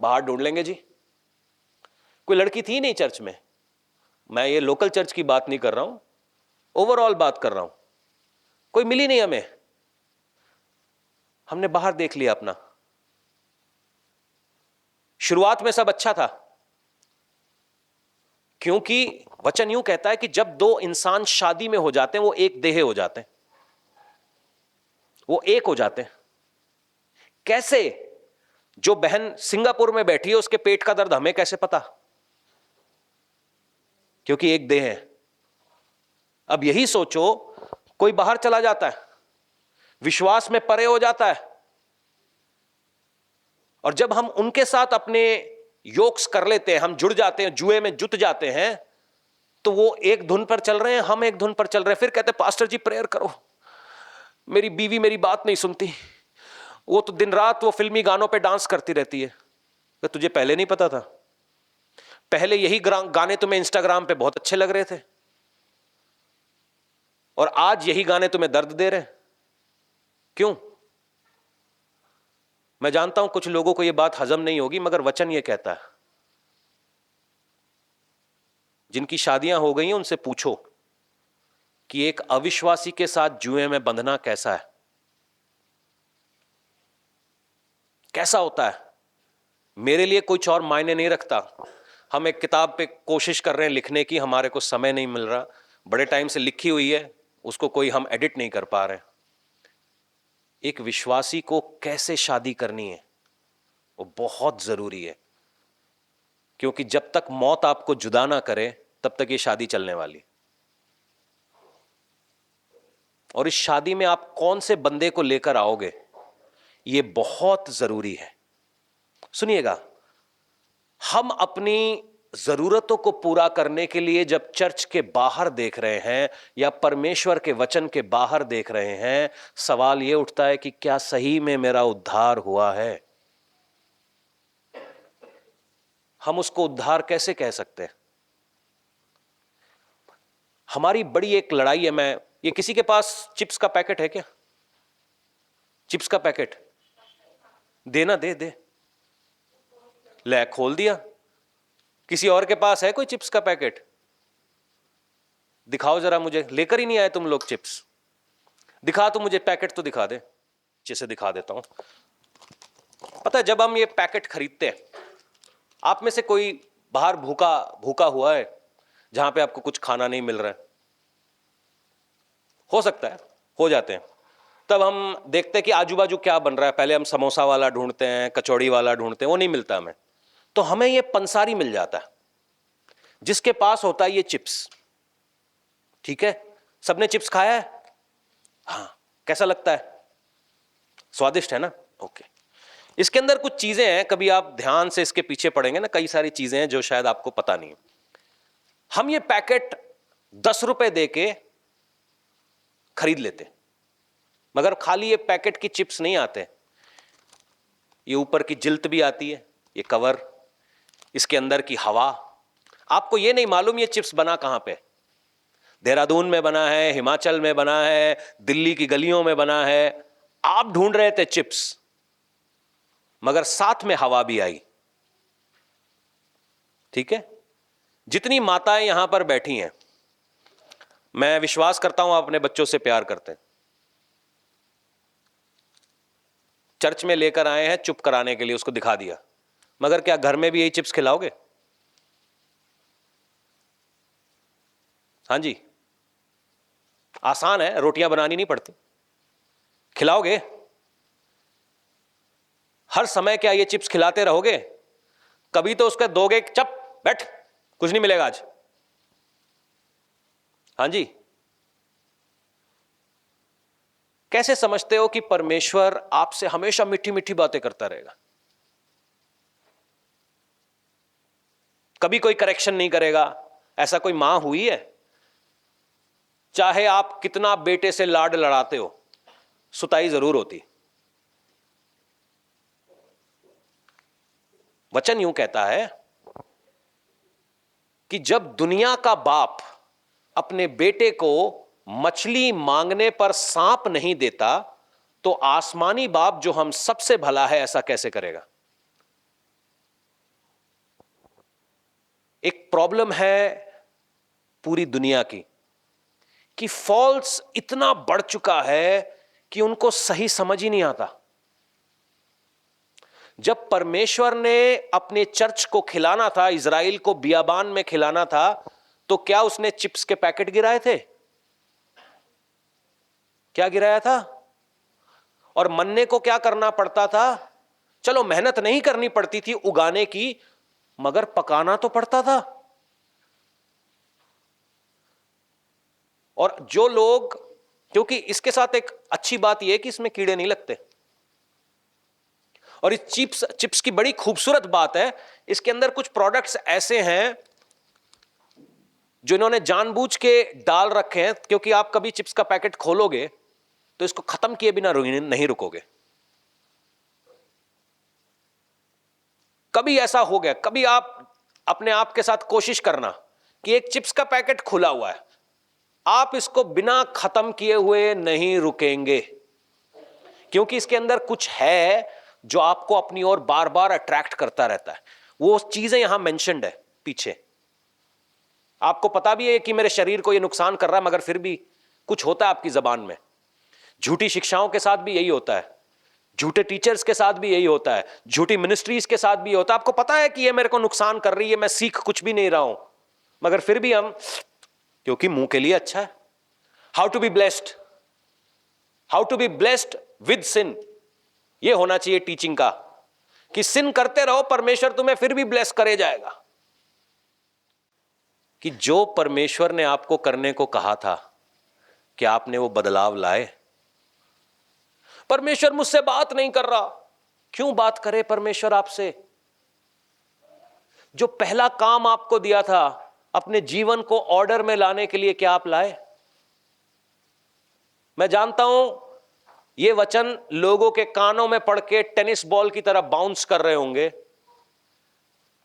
बाहर ढूंढ लेंगे जी। कोई लड़की थी नहीं चर्च में, मैं ये लोकल चर्च की बात नहीं कर रहा हूं, ओवरऑल बात कर रहा हूं, कोई मिली नहीं हमें, हमने बाहर देख लिया अपना। शुरुआत में सब अच्छा था, क्योंकि वचन यूं कहता है कि जब 2 इंसान शादी में हो जाते हैं, वो एक देह हो जाते हैं, वो एक हो जाते हैं। कैसे? जो बहन सिंगापुर में बैठी है उसके पेट का दर्द हमें कैसे पता? क्योंकि एक देह है। अब यही सोचो, कोई बाहर चला जाता है, विश्वास में परे हो जाता है, और जब हम उनके साथ अपने योक्स कर लेते हैं, हम जुड़ जाते हैं, जुए में जुट जाते हैं, तो वो एक धुन पर चल रहे हैं, हम एक धुन पर चल रहे हैं। फिर कहते हैं पास्टर जी प्रेयर करो, मेरी बीवी मेरी बात नहीं सुनती, वो तो दिन रात वो फिल्मी गानों पे डांस करती रहती है। तो तुझे पहले नहीं पता था? पहले यही गाने तुम्हें इंस्टाग्राम पे बहुत अच्छे लग रहे थे, और आज यही गाने तुम्हें दर्द दे रहे हैं। क्यों? मैं जानता हूं कुछ लोगों को यह बात हजम नहीं होगी, मगर वचन यह कहता है, जिनकी शादियां हो गई हैं उनसे पूछो कि एक अविश्वासी के साथ जुए में बंधना कैसा है। कैसा होता है मेरे लिए कुछ और मायने नहीं रखता। हम एक किताब पे कोशिश कर रहे हैं लिखने की, हमारे को समय नहीं मिल रहा, बड़े टाइम से लिखी हुई है, उसको कोई हम एडिट नहीं कर पा रहे। एक विश्वासी को कैसे शादी करनी है वो बहुत जरूरी है, क्योंकि जब तक मौत आपको जुदा ना करे तब तक ये शादी चलने वाली। और इस शादी में आप कौन से बंदे को लेकर आओगे ये बहुत जरूरी है। सुनिएगा, हम अपनी जरूरतों को पूरा करने के लिए जब चर्च के बाहर देख रहे हैं या परमेश्वर के वचन के बाहर देख रहे हैं, सवाल यह उठता है कि क्या सही में मेरा उद्धार हुआ है? हम उसको उद्धार कैसे कह सकते हैं? हमारी बड़ी एक लड़ाई है। मैं ये किसी के पास चिप्स का पैकेट है क्या? चिप्स का पैकेट देना, दे दे, ले खोल दिया। किसी और के पास है कोई चिप्स का पैकेट? दिखाओ जरा मुझे, लेकर ही नहीं आए तुम लोग चिप्स। दिखा तो मुझे, पैकेट तो दिखा दे। जिसे दिखा देता हूं। पता है, जब हम ये पैकेट खरीदते हैं, आप में से कोई बाहर भूखा भूखा हुआ है जहां पे आपको कुछ खाना नहीं मिल रहा है? हो सकता है, हो जाते हैं। तब हम देखते हैं कि आजू बाजू क्या बन रहा है। पहले हम समोसा वाला ढूंढते हैं, कचौड़ी वाला ढूंढते हैं, वो नहीं मिलता हमें, तो हमें ये पंसारी मिल जाता है जिसके पास होता है ये चिप्स। ठीक है, सबने चिप्स खाया है? हाँ, कैसा लगता है? स्वादिष्ट है ना? ओके। इसके अंदर कुछ चीजें हैं, कभी आप ध्यान से इसके पीछे पढ़ेंगे ना, कई सारी चीजें हैं जो शायद आपको पता नहीं है। हम ये पैकेट 10 रुपए देके खरीद लेते, मगर खाली ये पैकेट की चिप्स नहीं आते, ये ऊपर की जिल्त भी आती है, ये कवर, इसके अंदर की हवा। आपको ये नहीं मालूम ये चिप्स बना कहां पे। देहरादून में बना है, हिमाचल में बना है, दिल्ली की गलियों में बना है। आप ढूंढ रहे थे चिप्स, मगर साथ में हवा भी आई। ठीक है, जितनी माताएं यहां पर बैठी हैं, मैं विश्वास करता हूं आप अपने बच्चों से प्यार करते हैं। चर्च में लेकर आए हैं चुप कराने के लिए, उसको दिखा दिया, मगर क्या घर में भी यही चिप्स खिलाओगे? हाँ जी, आसान है, रोटियां बनानी नहीं पड़ती। खिलाओगे? हर समय क्या ये चिप्स खिलाते रहोगे? कभी तो उसका दोगे, चप बैठ, कुछ नहीं मिलेगा आज। हाँ जी। कैसे समझते हो कि परमेश्वर आपसे हमेशा मीठी मीठी बातें करता रहेगा, कभी कोई करेक्शन नहीं करेगा? ऐसा कोई मां हुई है? चाहे आप कितना बेटे से लाड लड़ाते हो, सुताई जरूर होती। वचन यूं कहता है कि जब दुनिया का बाप अपने बेटे को मछली मांगने पर सांप नहीं देता, तो आसमानी बाप जो हम सबसे भला है ऐसा कैसे करेगा? एक प्रॉब्लम है पूरी दुनिया की कि फॉल्स इतना बढ़ चुका है कि उनको सही समझ ही नहीं आता। जब परमेश्वर ने अपने चर्च को खिलाना था, इजराइल को बियाबान में खिलाना था, तो क्या उसने चिप्स के पैकेट गिराए थे? क्या गिराया था? और मन्ने को क्या करना पड़ता था? चलो मेहनत नहीं करनी पड़ती थी उगाने की, मगर पकाना तो पड़ता था। और जो लोग, क्योंकि इसके साथ एक अच्छी बात यह है कि इसमें कीड़े नहीं लगते, और इस चिप्स की बड़ी खूबसूरत बात है, इसके अंदर कुछ प्रोडक्ट्स ऐसे हैं जो इन्होंने जानबूझ के डाल रखे हैं, क्योंकि आप कभी चिप्स का पैकेट खोलोगे तो इसको खत्म किए बिना नहीं रुकोगे। कभी ऐसा हो गया, कभी आप अपने आप के साथ कोशिश करना कि एक चिप्स का पैकेट खुला हुआ है, आप इसको बिना खत्म किए हुए नहीं रुकेंगे, क्योंकि इसके अंदर कुछ है जो आपको अपनी ओर बार बार अट्रैक्ट करता रहता है। वो चीजें यहां मेंशन्ड है पीछे। आपको पता भी है कि मेरे शरीर को ये नुकसान कर रहा है, मगर फिर भी कुछ होता है आपकी जबान में। झूठी शिक्षाओं के साथ भी यही होता है झूठे टीचर्स के साथ भी यही होता है, झूठी मिनिस्ट्रीज के साथ भी होता है। आपको पता है कि ये मेरे को नुकसान कर रही है, मैं सीख कुछ भी नहीं रहा हूं, मगर फिर भी हम, क्योंकि मुंह के लिए अच्छा है। How to be blessed, how to be blessed with sin, ये होना चाहिए टीचिंग का, कि सिन करते रहो, परमेश्वर तुम्हें फिर भी ब्लेस करे जाएगा। कि जो परमेश्वर ने आपको करने को कहा था, कि आपने वो बदलाव लाए। परमेश्वर मुझसे बात नहीं कर रहा, क्यों बात करे परमेश्वर आपसे? जो पहला काम आपको दिया था अपने जीवन को ऑर्डर में लाने के लिए, क्या आप लाए? मैं जानता हूं ये वचन लोगों के कानों में पड़ के टेनिस बॉल की तरह बाउंस कर रहे होंगे,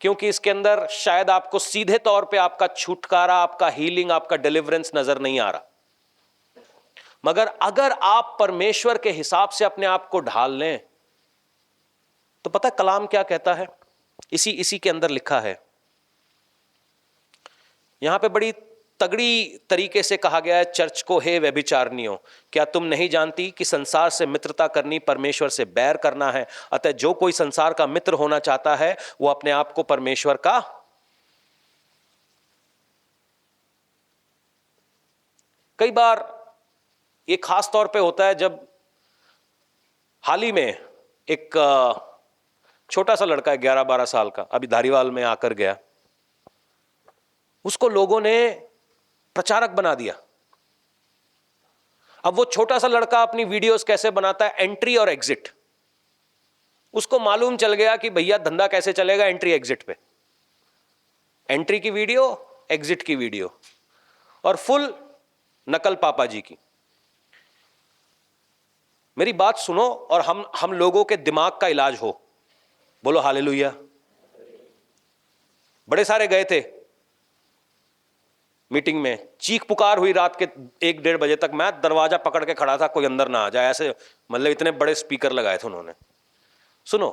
क्योंकि इसके अंदर शायद आपको सीधे तौर पे आपका छुटकारा, आपका हीलिंग, आपका डिलीवरेंस नजर नहीं आ रहा। मगर अगर आप परमेश्वर के हिसाब से अपने आप को ढाल लें, तो पता कलाम क्या कहता है? इसी के अंदर लिखा है, यहां पे बड़ी तगड़ी तरीके से कहा गया है चर्च को, हे व्यभिचारिणियों, क्या तुम नहीं जानती कि संसार से मित्रता करनी परमेश्वर से बैर करना है? अतः जो कोई संसार का मित्र होना चाहता है वो अपने आप को परमेश्वर का, कई बार ये खास तौर पे होता है जब हाल ही में एक छोटा सा लड़का है 11-12 साल का, अभी धारीवाल में आकर गया, उसको लोगों ने प्रचारक बना दिया। अब वो छोटा सा लड़का अपनी वीडियोस कैसे बनाता है, एंट्री और एग्जिट, उसको मालूम चल गया कि भैया धंधा कैसे चलेगा एंट्री एग्जिट पे, एंट्री की वीडियो, एग्जिट की वीडियो, और फुल नकल पापा जी की। मेरी बात सुनो, और हम लोगों के दिमाग का इलाज हो, बोलो हालेलुया। बड़े सारे गए थे मीटिंग में, चीख पुकार हुई रात के 1-1:30 बजे तक, मैं दरवाजा पकड़ के खड़ा था कोई अंदर ना आ जाए, ऐसे मतलब इतने बड़े स्पीकर लगाए थे उन्होंने। सुनो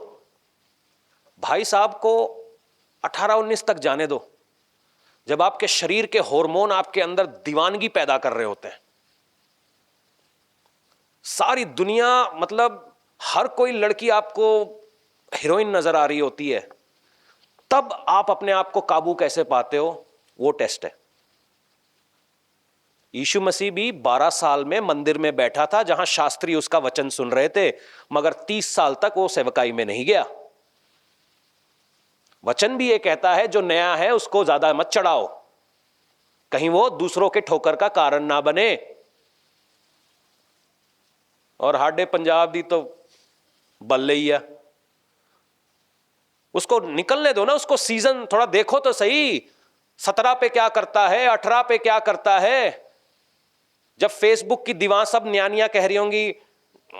भाई साहब को 18-19 तक जाने दो, जब आपके शरीर के हार्मोन आपके अंदर दीवानगी पैदा कर रहे होते हैं, सारी दुनिया, मतलब हर कोई लड़की आपको हीरोइन नजर आ रही होती है, तब आप अपने आप को काबू कैसे पाते हो, वो टेस्ट है। यीशु मसीह भी 12 साल में मंदिर में बैठा था जहां शास्त्री उसका वचन सुन रहे थे, मगर 30 साल तक वो सेवकाई में नहीं गया। वचन भी ये कहता है जो नया है उसको ज्यादा मत चढ़ाओ, कहीं वो दूसरों के ठोकर का कारण ना बने। और हाडे पंजाब दी तो बल्ले ही है, उसको निकलने दो ना, उसको सीजन थोड़ा देखो तो सही, 17 पे क्या करता है, 18 पे क्या करता है। जब फेसबुक की दीवार सब न्यानियां कह रही होंगी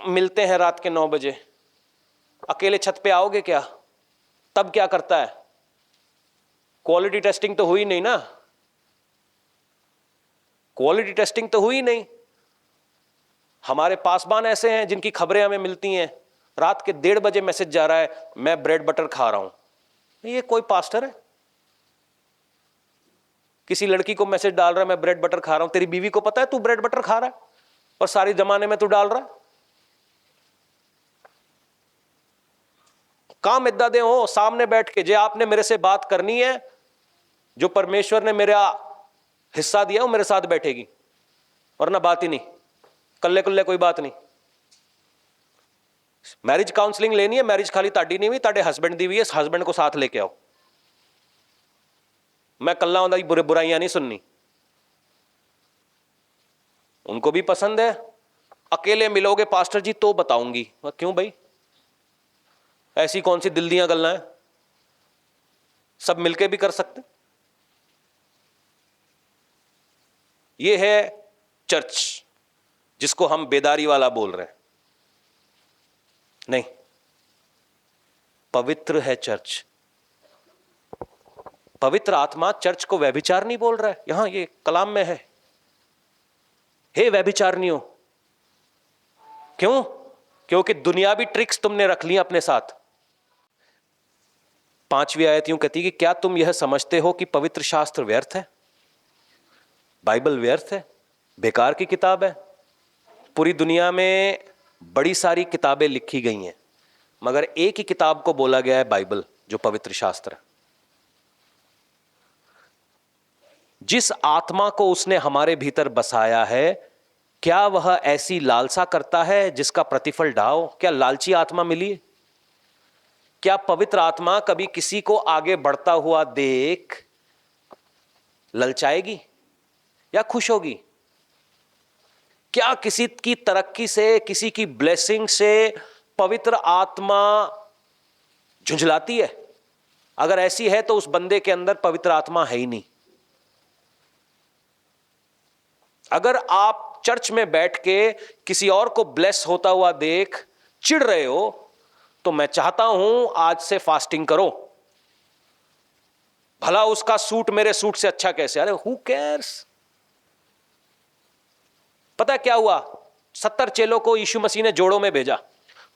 मिलते हैं रात के 9 बजे, अकेले छत पे आओगे क्या? तब क्या करता है? क्वालिटी टेस्टिंग तो हुई नहीं ना, क्वालिटी टेस्टिंग तो हुई नहीं। हमारे पासबान ऐसे हैं जिनकी खबरें हमें मिलती हैं, रात के 1:30 बजे मैसेज जा रहा है मैं ब्रेड बटर खा रहा हूं। ये कोई पास्टर है? किसी लड़की को मैसेज डाल रहा है मैं ब्रेड बटर खा रहा हूं, तेरी बीवी को पता है तू ब्रेड बटर खा रहा है और सारी जमाने में तू डाल रहा है? काम इदा दे हो सामने बैठ के, जे आपने मेरे से बात करनी है, जो परमेश्वर ने मेरा हिस्सा दिया वो मेरे साथ बैठेगी, वरना बात ही नहीं, कल्ले कुल्ले कोई बात नहीं। मैरिज काउंसलिंग लेनी है, मैरिज खाली ताड़ी नहीं हुई, ताड़े हस्बैंड दी हुई है, हस्बैंड को साथ लेके आओ। मैं कल्ला होंदा बुराइयां नहीं सुननी, उनको भी पसंद है। अकेले मिलोगे पास्टर जी तो बताऊंगी। क्यों भाई, ऐसी कौन सी दिल दियां गल्लां हैं, सब मिलके भी कर सकते। ये है चर्च जिसको हम बेदारी वाला बोल रहे हैं। नहीं, पवित्र है चर्च। पवित्र आत्मा चर्च को व्यभिचार नहीं बोल रहा है, यहां ये कलाम में है, हे व्यभिचारनियों। क्यों? क्योंकि दुनियावी ट्रिक्स तुमने रख ली अपने साथ। 5वीं आयत यूं कहती है कि क्या तुम यह समझते हो कि पवित्र शास्त्र व्यर्थ है, बाइबल व्यर्थ है, बेकार की किताब है। पूरी दुनिया में बड़ी सारी किताबें लिखी गई हैं, मगर एक ही किताब को बोला गया है बाइबल, जो पवित्र शास्त्र है। जिस आत्मा को उसने हमारे भीतर बसाया है, क्या वह ऐसी लालसा करता है जिसका प्रतिफल ढाओ? क्या लालची आत्मा मिली? क्या पवित्र आत्मा कभी किसी को आगे बढ़ता हुआ देख ललचाएगी या खुश होगी? क्या किसी की तरक्की से, किसी की ब्लेसिंग से पवित्र आत्मा झुंझलाती है? अगर ऐसी है तो उस बंदे के अंदर पवित्र आत्मा है ही नहीं। अगर आप चर्च में बैठ के किसी और को ब्लेस होता हुआ देख चिढ़ रहे हो, तो मैं चाहता हूं आज से फास्टिंग करो। भला उसका सूट मेरे सूट से अच्छा कैसे? अरे हु केयर्स। पता क्या हुआ? 70 चेलों को यीशु मसीह ने जोड़ों में भेजा,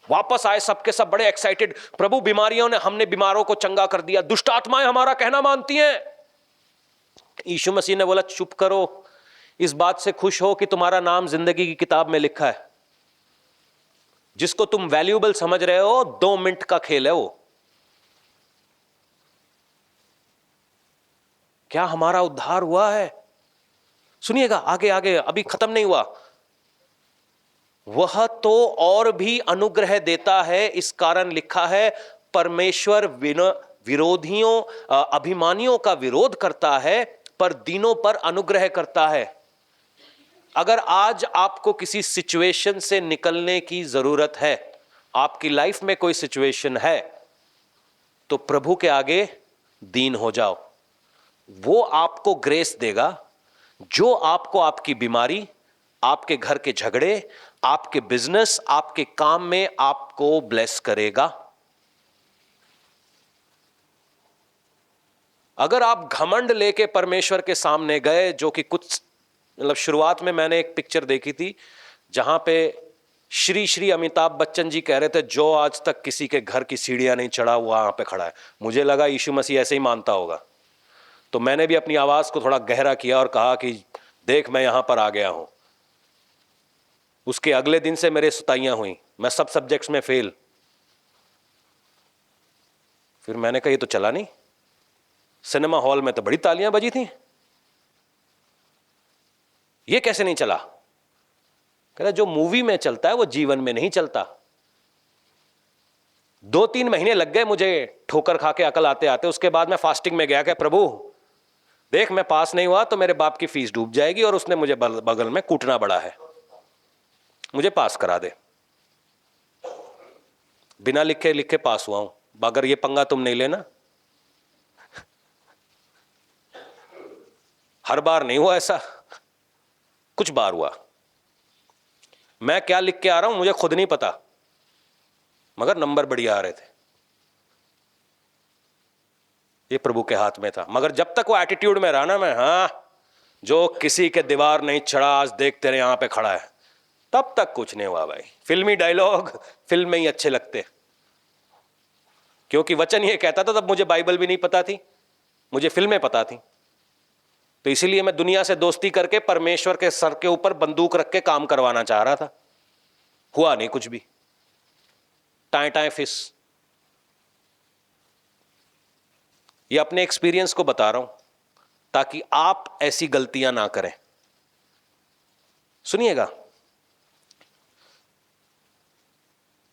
वापस आए सबके सब बड़े एक्साइटेड, प्रभु बीमारियों ने, हमने बीमारों को चंगा कर दिया, दुष्ट आत्माएं हमारा कहना मानती हैं। यीशु मसीह ने बोला चुप करो, इस बात से खुश हो कि तुम्हारा नाम जिंदगी की किताब में लिखा है। जिसको तुम वैल्यूएबल समझ रहे हो, 2 मिनट का खेल है वो। क्या हमारा उद्धार हुआ है? सुनिएगा आगे आगे, अभी खत्म नहीं हुआ। वह तो और भी अनुग्रह देता है, इस कारण लिखा है परमेश्वर विरोधियों, अभिमानियों का विरोध करता है, पर दीनों पर अनुग्रह करता है। अगर आज आपको किसी सिचुएशन से निकलने की जरूरत है, आपकी लाइफ में कोई सिचुएशन है, तो प्रभु के आगे दीन हो जाओ। वो आपको ग्रेस देगा, जो आपको आपकी बीमारी, आपके घर के झगड़े, आपके बिजनेस, आपके काम में आपको ब्लेस करेगा। अगर आप घमंड लेके परमेश्वर के सामने गए, जो कि कुछ मतलब शुरुआत में मैंने एक पिक्चर देखी थी जहां पे श्री अमिताभ बच्चन जी कह रहे थे, जो आज तक किसी के घर की सीढ़ियां नहीं चढ़ा हुआ वहां पे खड़ा है। मुझे लगा यीशु मसीह ऐसे ही मानता होगा, तो मैंने भी अपनी आवाज को थोड़ा गहरा किया और कहा कि देख मैं यहां पर आ गया हूं। उसके अगले दिन से मेरे सुताइयां हुई, मैं सब सब्जेक्ट्स में फेल। फिर मैंने कहा ये तो चला नहीं। सिनेमा हॉल में तो बड़ी तालियां बजी थी, ये कैसे नहीं चला? कह रहा जो मूवी में चलता है वो जीवन में नहीं चलता। 2-3 महीने लग गए मुझे ठोकर खा के अकल आते आते। उसके बाद मैं फास्टिंग में गया कि प्रभु देख मैं पास नहीं हुआ तो मेरे बाप की फीस डूब जाएगी, और उसने मुझे बगल में कूटना बड़ा है, मुझे पास करा दे। बिना लिखे लिखे पास हुआ हूं, अगर ये पंगा तुम नहीं लेना। हर बार नहीं हुआ ऐसा, कुछ बार हुआ। मैं क्या लिख के आ रहा हूं मुझे खुद नहीं पता, मगर नंबर बढ़िया आ रहे थे। ये प्रभु के हाथ में था। मगर जब तक वो एटीट्यूड में रहा ना, मैं जो किसी के दीवार नहीं चढ़ा आज देख तेरे यहां पे खड़ा है, तब तक कुछ नहीं हुआ भाई। फिल्मी डायलॉग फिल्म में ही अच्छे लगते, क्योंकि वचन ये कहता था। तब मुझे बाइबल भी नहीं पता थी, मुझे फिल्में पता थी, तो इसीलिए मैं दुनिया से दोस्ती करके परमेश्वर के सर के ऊपर बंदूक रख के काम करवाना चाह रहा था। हुआ नहीं कुछ भी, टाए टाए फिस। ये अपने एक्सपीरियंस को बता रहा हूं ताकि आप ऐसी गलतियां ना करें। सुनिएगा,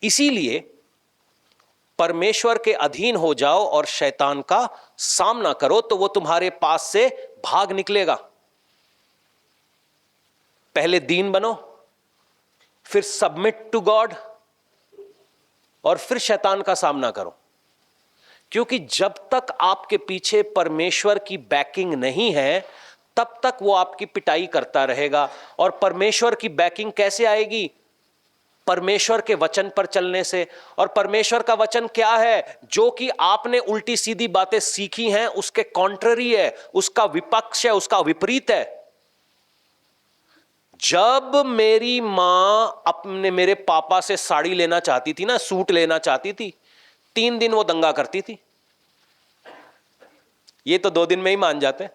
इसीलिए परमेश्वर के अधीन हो जाओ और शैतान का सामना करो, तो वो तुम्हारे पास से भाग निकलेगा। पहले दीन बनो, फिर सबमिट टू गॉड, और फिर शैतान का सामना करो। क्योंकि जब तक आपके पीछे परमेश्वर की बैकिंग नहीं है, तब तक वो आपकी पिटाई करता रहेगा। और परमेश्वर की बैकिंग कैसे आएगी? परमेश्वर के वचन पर चलने से। और परमेश्वर का वचन क्या है? जो कि आपने उल्टी सीधी बातें सीखी हैं उसके कॉन्ट्ररी है, उसका विपक्ष है, उसका विपरीत है। जब मेरी मां मेरे पापा से साड़ी लेना चाहती थी ना, सूट लेना चाहती थी, 3 दिन वो दंगा करती थी। ये तो 2 दिन में ही मान जाते।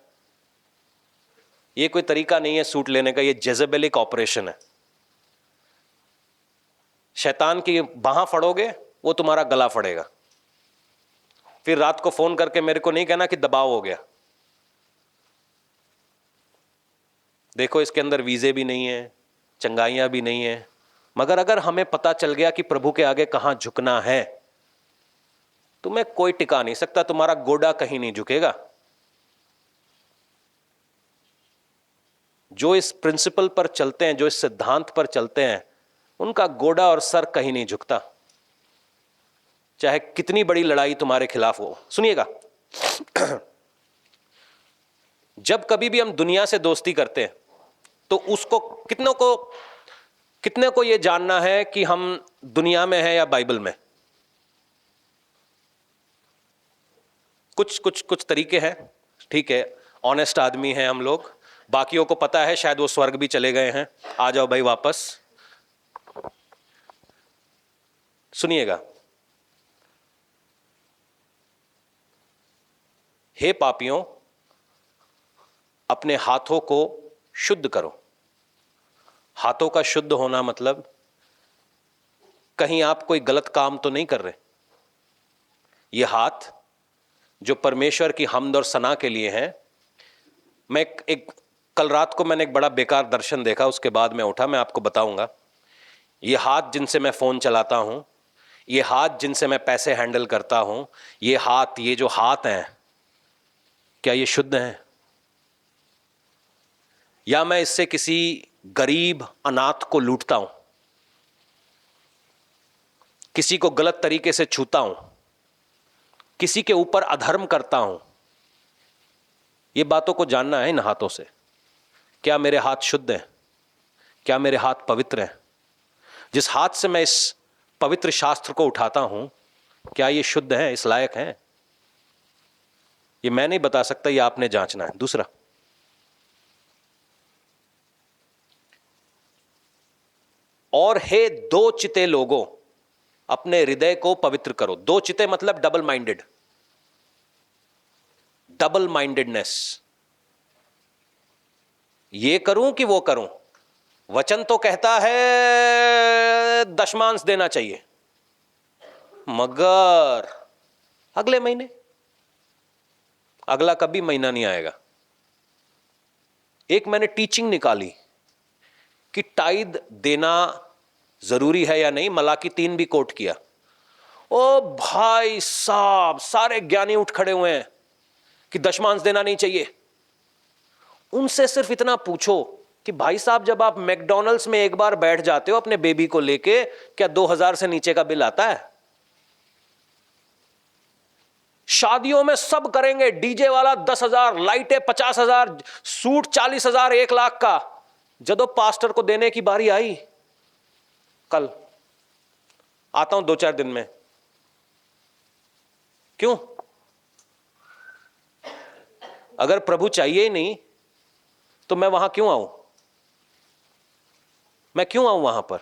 ये कोई तरीका नहीं है सूट लेने का, ये जेजेबेलिक ऑपरेशन है। शैतान की बाह फड़ोगे, वो तुम्हारा गला फड़ेगा। फिर रात को फोन करके मेरे को नहीं कहना कि दबाव हो गया। देखो इसके अंदर वीजे भी नहीं है, चंगाइयां भी नहीं है, मगर अगर हमें पता चल गया कि प्रभु के आगे कहां झुकना है, तुम्हें कोई टिका नहीं सकता, तुम्हारा गोडा कहीं नहीं झुकेगा। जो इस प्रिंसिपल पर चलते हैं, जो इस सिद्धांत पर चलते हैं, उनका गोडा और सर कहीं नहीं झुकता, चाहे कितनी बड़ी लड़ाई तुम्हारे खिलाफ हो। सुनिएगा, जब कभी भी हम दुनिया से दोस्ती करते हैं तो उसको कितने को यह जानना है कि हम दुनिया में हैं या बाइबल में। कुछ तरीके हैं, ठीक है, ऑनेस्ट आदमी हैं हम लोग, बाकियों को पता है शायद वो स्वर्ग भी चले गए हैं, आ जाओ भाई वापस। सुनिएगा, हे पापियों, अपने हाथों को शुद्ध करो। हाथों का शुद्ध होना मतलब कहीं आप कोई गलत काम तो नहीं कर रहे। ये हाथ जो परमेश्वर की हमद और सना के लिए हैं। मैं कल रात को मैंने एक बड़ा बेकार दर्शन देखा, उसके बाद मैं उठा, मैं आपको बताऊंगा। ये हाथ जिनसे मैं फोन चलाता हूं, ये हाथ जिनसे मैं पैसे हैंडल करता हूं, ये जो हाथ हैं, क्या ये शुद्ध हैं? या मैं इससे किसी गरीब अनाथ को लूटता हूं, किसी को गलत तरीके से छूता हूं, किसी के ऊपर अधर्म करता हूं? ये बातों को जानना है इन हाथों से। क्या मेरे हाथ शुद्ध हैं? क्या मेरे हाथ पवित्र हैं? जिस हाथ से मैं इस पवित्र शास्त्र को उठाता हूं, क्या ये शुद्ध है, इस लायक हैं? ये मैं नहीं बता सकता, ये आपने जांचना है। दूसरा, और हे दो चिते लोगों, अपने हृदय को पवित्र करो। दो चिते मतलब डबल माइंडेडनेस। ये करूं कि वो करूं? वचन तो कहता है दशमांश देना चाहिए, मगर अगले महीने, अगला कभी महीना नहीं आएगा। एक मैंने टीचिंग निकाली कि टाइद देना जरूरी है या नहीं, मलाकी 3 भी कोट किया। ओ भाई साहब, सारे ज्ञानी उठ खड़े हुए हैं कि दशमांश देना नहीं चाहिए। उनसे सिर्फ इतना पूछो कि भाई साहब, जब आप मैकडॉनल्ड्स में एक बार बैठ जाते हो अपने बेबी को लेके, क्या 2000 से नीचे का बिल आता है? शादियों में सब करेंगे, डीजे वाला 10,000, लाइटें 50,000, सूट 40,000, 1 लाख का। जब पास्टर को देने की बारी आई, कल आता हूं 2-4 दिन में, क्यों? अगर प्रभु चाहिए ही नहीं तो मैं वहां क्यों आऊं? मैं क्यों आऊं वहां पर?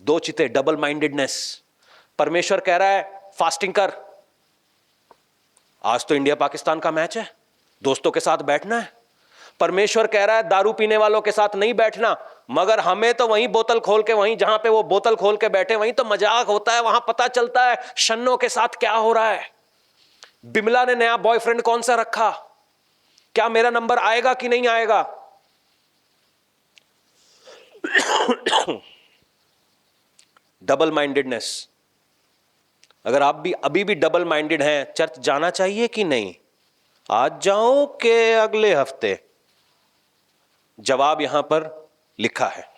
दो चिते, डबल माइंडेडनेस। परमेश्वर कह रहा है फास्टिंग कर। आज तो इंडिया पाकिस्तान का मैच है, दोस्तों के साथ बैठना है। परमेश्वर कह रहा है दारू पीने वालों के साथ नहीं बैठना, मगर हमें तो वहीं बोतल खोल के, वहीं जहां पे वो बोतल खोल के बैठे, वहीं तो मजाक होता है, वहां पता चलता है शन्नों के साथ क्या हो रहा है। बिमला ने नया बॉयफ्रेंड कौन सा रखा, क्या मेरा नंबर आएगा कि नहीं आएगा? Double mindedness. अगर आप भी अभी भी डबल माइंडेड हैं, चर्च जाना चाहिए कि नहीं? आज जाओ कि अगले हफ्ते? जवाब यहां पर लिखा है।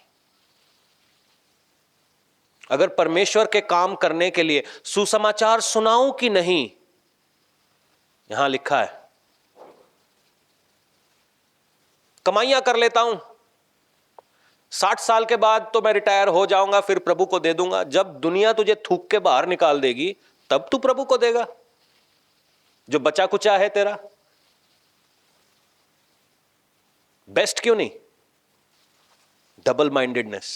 अगर परमेश्वर के काम करने के लिए सुसमाचार सुनाऊं कि नहीं, यहां लिखा है। कमाइयां कर लेता हूं, 60 साल के बाद तो मैं रिटायर हो जाऊंगा, फिर प्रभु को दे दूंगा। जब दुनिया तुझे थूक के बाहर निकाल देगी, तब तू प्रभु को देगा जो बचा कुचा है तेरा। बेस्ट क्यों नहीं? Double mindedness.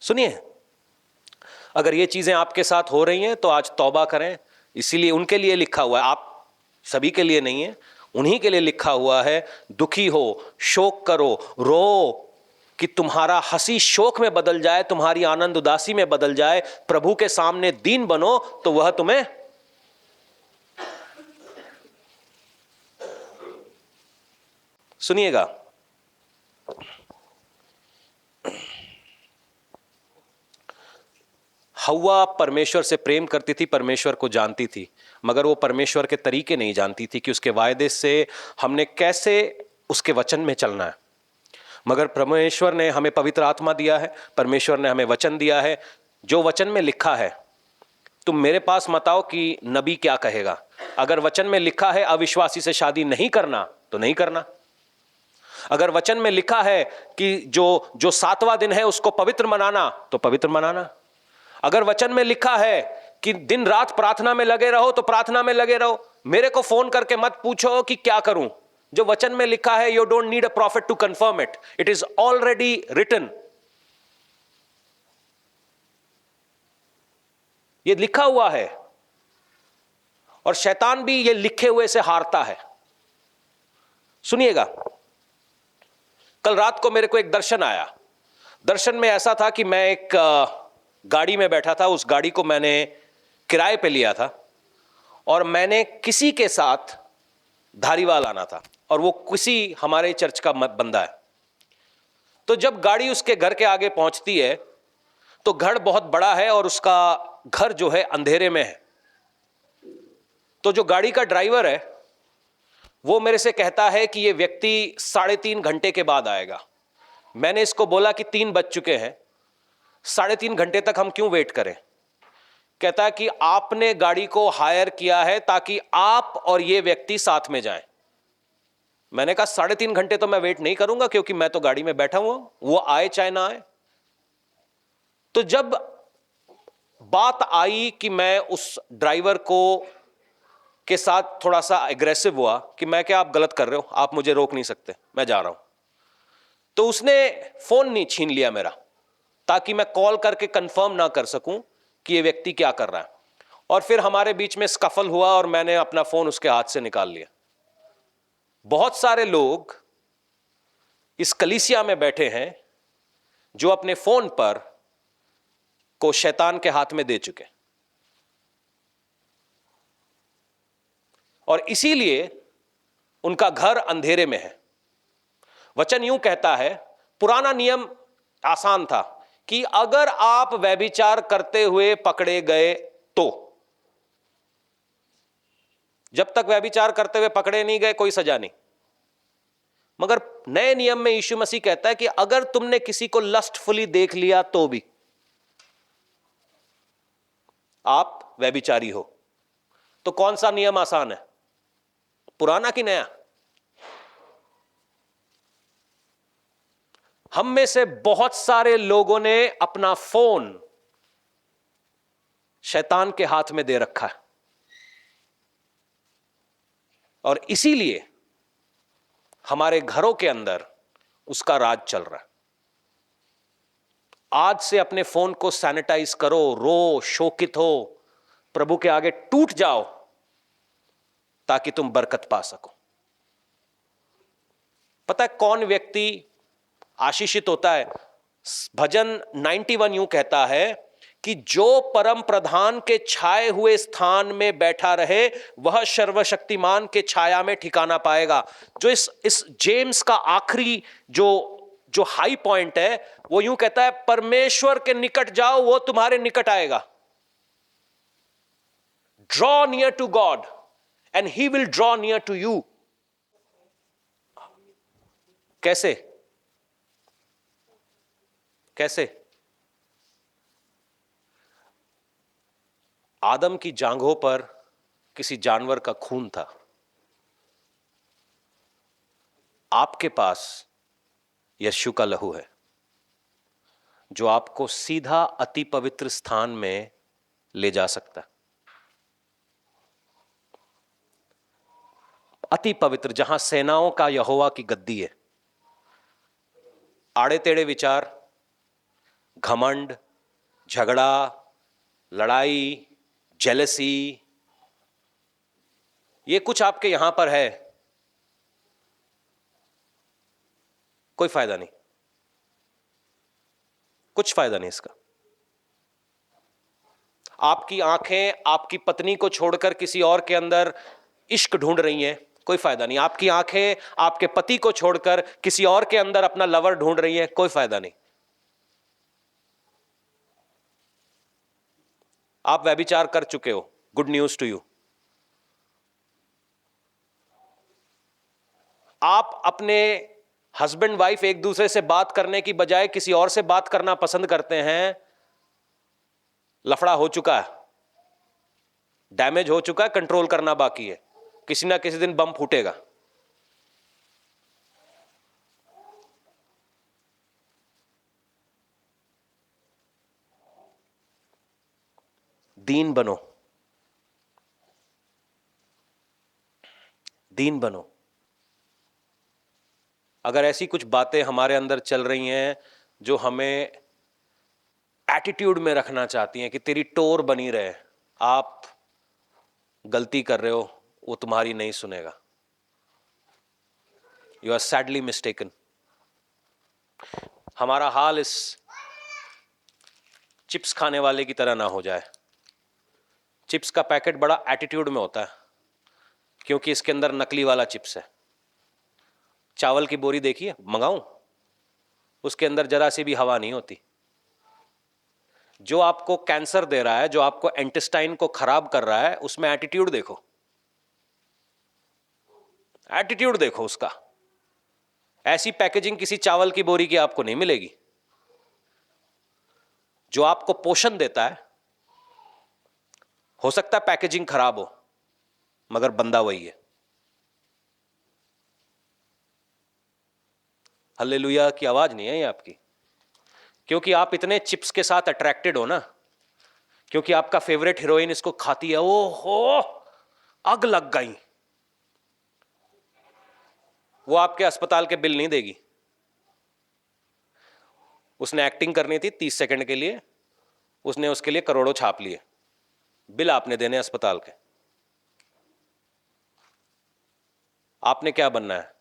सुनिए, अगर ये चीजें आपके साथ हो रही हैं तो आज तौबा करें। इसीलिए उनके लिए लिखा हुआ है, आप सभी के लिए नहीं है, उन्हीं के लिए लिखा हुआ है, दुखी हो, शोक करो, रो, कि तुम्हारा हंसी शोक में बदल जाए, तुम्हारी आनंद उदासी में बदल जाए। प्रभु के सामने दीन बनो तो वह तुम्हें सुनिएगा। हव्वा परमेश्वर से प्रेम करती थी, परमेश्वर को जानती थी, मगर वो परमेश्वर के तरीके नहीं जानती थी कि उसके वायदे से हमने कैसे उसके वचन में चलना है। मगर परमेश्वर ने हमें पवित्र आत्मा दिया है, परमेश्वर ने हमें वचन दिया है। जो वचन में लिखा है, तुम मेरे पास मत आओ कि नबी क्या कहेगा। अगर वचन में लिखा है अविश्वासी से शादी नहीं करना तो नहीं करना। अगर वचन में लिखा है कि जो 7वां दिन है उसको पवित्र मनाना तो पवित्र मनाना। अगर वचन में लिखा है कि दिन रात प्रार्थना में लगे रहो तो प्रार्थना में लगे रहो। मेरे को फोन करके मत पूछो कि क्या करूं। जो वचन में लिखा है, you don't need a prophet to confirm it, it is already written. ये लिखा हुआ है और शैतान भी ये लिखे हुए से हारता है। सुनिएगा, कल रात को मेरे को एक दर्शन आया। दर्शन में ऐसा था कि मैं एक गाड़ी में बैठा था। उस गाड़ी को मैंने किराए पे लिया था और मैंने किसी के साथ धारीवाल आना था और वो किसी हमारे चर्च का बंदा है। तो जब गाड़ी उसके घर के आगे पहुंचती है तो घर बहुत बड़ा है और उसका घर जो है अंधेरे में है। तो जो गाड़ी का ड्राइवर है वो मेरे से कहता है कि ये व्यक्ति 3.5 घंटे के बाद आएगा। मैंने इसको बोला कि 3 बज चुके हैं, 3.5 घंटे तक हम क्यों वेट करें। कहता है कि आपने गाड़ी को हायर किया है ताकि आप और ये व्यक्ति साथ में जाएं। मैंने कहा 3.5 घंटे तो मैं वेट नहीं करूंगा, क्योंकि मैं तो गाड़ी में बैठा हुआ, वो आए चाहे ना आए। तो जब बात आई कि मैं उस ड्राइवर को के साथ थोड़ा सा एग्रेसिव हुआ कि मैं क्या, आप गलत कर रहे हो, आप मुझे रोक नहीं सकते, मैं जा रहा हूं। तो उसने फोन नहीं छीन लिया मेरा, ताकि मैं कॉल करके कंफर्म ना कर सकूं कि ये व्यक्ति क्या कर रहा है। और फिर हमारे बीच में स्कफल हुआ और मैंने अपना फोन उसके हाथ से निकाल लिया। बहुत सारे लोग इस कलीसिया में बैठे हैं जो अपने फोन पर को शैतान के हाथ में दे चुके, और इसीलिए उनका घर अंधेरे में है। वचन यूं कहता है, पुराना नियम आसान था कि अगर आप व्यभिचार करते हुए पकड़े गए तो, जब तक व्यभिचार करते हुए पकड़े नहीं गए कोई सजा नहीं। मगर नए नियम में यीशु मसीह कहता है कि अगर तुमने किसी को लस्टफुली देख लिया तो भी आप व्यभिचारी हो। तो कौन सा नियम आसान है, पुराना कि नया? हम में से बहुत सारे लोगों ने अपना फोन शैतान के हाथ में दे रखा है और इसीलिए हमारे घरों के अंदर उसका राज चल रहा है। आज से अपने फोन को सैनिटाइज करो, रो, शोकित हो, प्रभु के आगे टूट जाओ ताकि तुम बरकत पा सको। पता है कौन व्यक्ति आशीषित होता है? भजन 91 यूं कहता है कि जो परम प्रधान के छाए हुए स्थान में बैठा रहे वह सर्वशक्तिमान के छाया में ठिकाना पाएगा। जो इस जेम्स का आखिरी जो हाई पॉइंट है वो यूं कहता है, परमेश्वर के निकट जाओ वो तुम्हारे निकट आएगा। Draw near to God and he will draw near to you. कैसे? कैसे? आदम की जांघों पर किसी जानवर का खून था। आपके पास यीशु का लहू है जो आपको सीधा अति पवित्र स्थान में ले जा सकता है। अति पवित्र, जहां सेनाओं का यहोवा की गद्दी है। आड़े टेढ़े विचार, घमंड, झगड़ा, लड़ाई, जेलसी, ये कुछ आपके यहां पर है कोई फायदा नहीं, कुछ फायदा नहीं इसका। आपकी आंखें आपकी पत्नी को छोड़कर किसी और के अंदर इश्क ढूंढ रही हैं, कोई फायदा नहीं। आपकी आंखें आपके पति को छोड़कर किसी और के अंदर अपना लवर ढूंढ रही हैं, कोई फायदा नहीं। आप व्यभिचार कर चुके हो, गुड न्यूज टू यू। आप अपने हस्बैंड वाइफ एक दूसरे से बात करने की बजाय किसी और से बात करना पसंद करते हैं, लफड़ा हो चुका है, डैमेज हो चुका है, कंट्रोल करना बाकी है, किसी ना किसी दिन बम फूटेगा। दीन बनो, दीन बनो। अगर ऐसी कुछ बातें हमारे अंदर चल रही हैं जो हमें एटीट्यूड में रखना चाहती हैं कि तेरी टोर बनी रहे, आप गलती कर रहे हो, वो तुम्हारी नहीं सुनेगा। You are sadly mistaken. हमारा हाल इस चिप्स खाने वाले की तरह ना हो जाए। चिप्स का पैकेट बड़ा एटीट्यूड में होता है क्योंकि इसके अंदर नकली वाला चिप्स है। चावल की बोरी देखिए, मंगाऊं, उसके अंदर जरा सी भी हवा नहीं होती। जो आपको कैंसर दे रहा है, जो आपको इंटेस्टाइन को खराब कर रहा है, उसमें एटीट्यूड देखो, एटीट्यूड देखो उसका। ऐसी पैकेजिंग किसी चावल की बोरी की आपको नहीं मिलेगी। जो आपको पोषण देता है, हो सकता है पैकेजिंग खराब हो, मगर बंदा वही है। हालेलुया की आवाज नहीं है ये आपकी, क्योंकि आप इतने चिप्स के साथ अट्रैक्टेड हो ना, क्योंकि आपका फेवरेट हीरोइन इसको खाती है, ओ हो आग लग गई। वो आपके अस्पताल के बिल नहीं देगी। उसने एक्टिंग करनी थी 30 सेकंड के लिए, उसने उसके लिए करोड़ों छाप लिए, बिल आपने देने अस्पताल के। आपने क्या बनना है,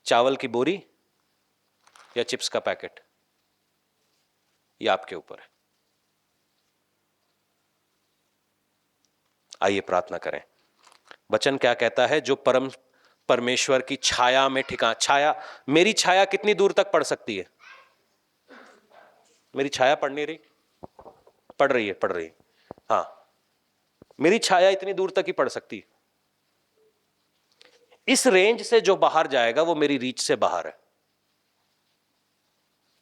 चावल की बोरी या चिप्स का पैकेट? ये आपके ऊपर है। आइए प्रार्थना करें। वचन क्या कहता है? जो परमेश्वर की छाया में ठिकाना, छाया, मेरी छाया कितनी दूर तक पड़ सकती है? मेरी छाया पड़ नहीं रही, पड़ रही है, पड़ रही है। हाँ, मेरी छाया इतनी दूर तक ही पड़ सकती है। इस रेंज से जो बाहर जाएगा वो मेरी रीच से बाहर है।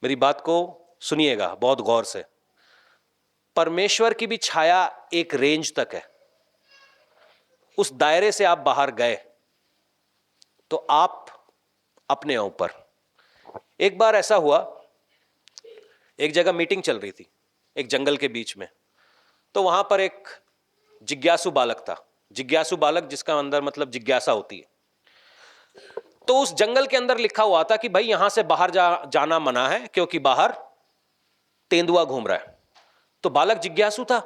मेरी बात को सुनिएगा बहुत गौर से। परमेश्वर की भी छाया एक रेंज तक है। उस दायरे से आप बाहर गए तो आप अपने ऊपर। एक बार ऐसा हुआ, एक जगह मीटिंग चल रही थी, एक जंगल के बीच में। तो वहां पर एक जिज्ञासु बालक था। जिज्ञासु बालक जिसका अंदर मतलब जिज्ञासा होती है। तो उस जंगल के अंदर लिखा हुआ था कि भाई यहां से बाहर जाना मना है क्योंकि बाहर तेंदुआ घूम रहा है। तो बालक जिज्ञासु था,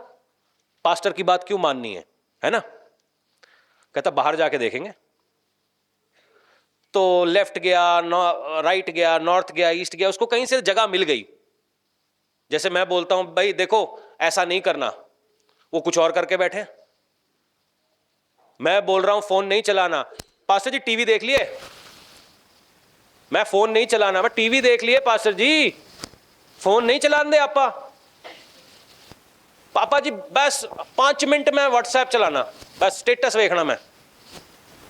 पास्टर की बात क्यों माननी है ना? कहता बाहर जाके देखेंगे। तो लेफ्ट गया, राइट गया, नॉर्थ गया, ईस्ट गया, उसको कहीं से जगह मिल गई। जैसे मैं बोलता हूं भाई देखो ऐसा नहीं करना, वो कुछ और करके बैठे। मैं बोल रहा हूं फोन नहीं चलाना, पास्टर जी टीवी देख लिए। मैं फोन नहीं चलाना, मैं टीवी देख लिए पास्टर जी, फोन नहीं चलाने दे आपा। पापा जी बस 5 मिनट में व्हाट्सएप चलाना, बस स्टेटस देखना, मैं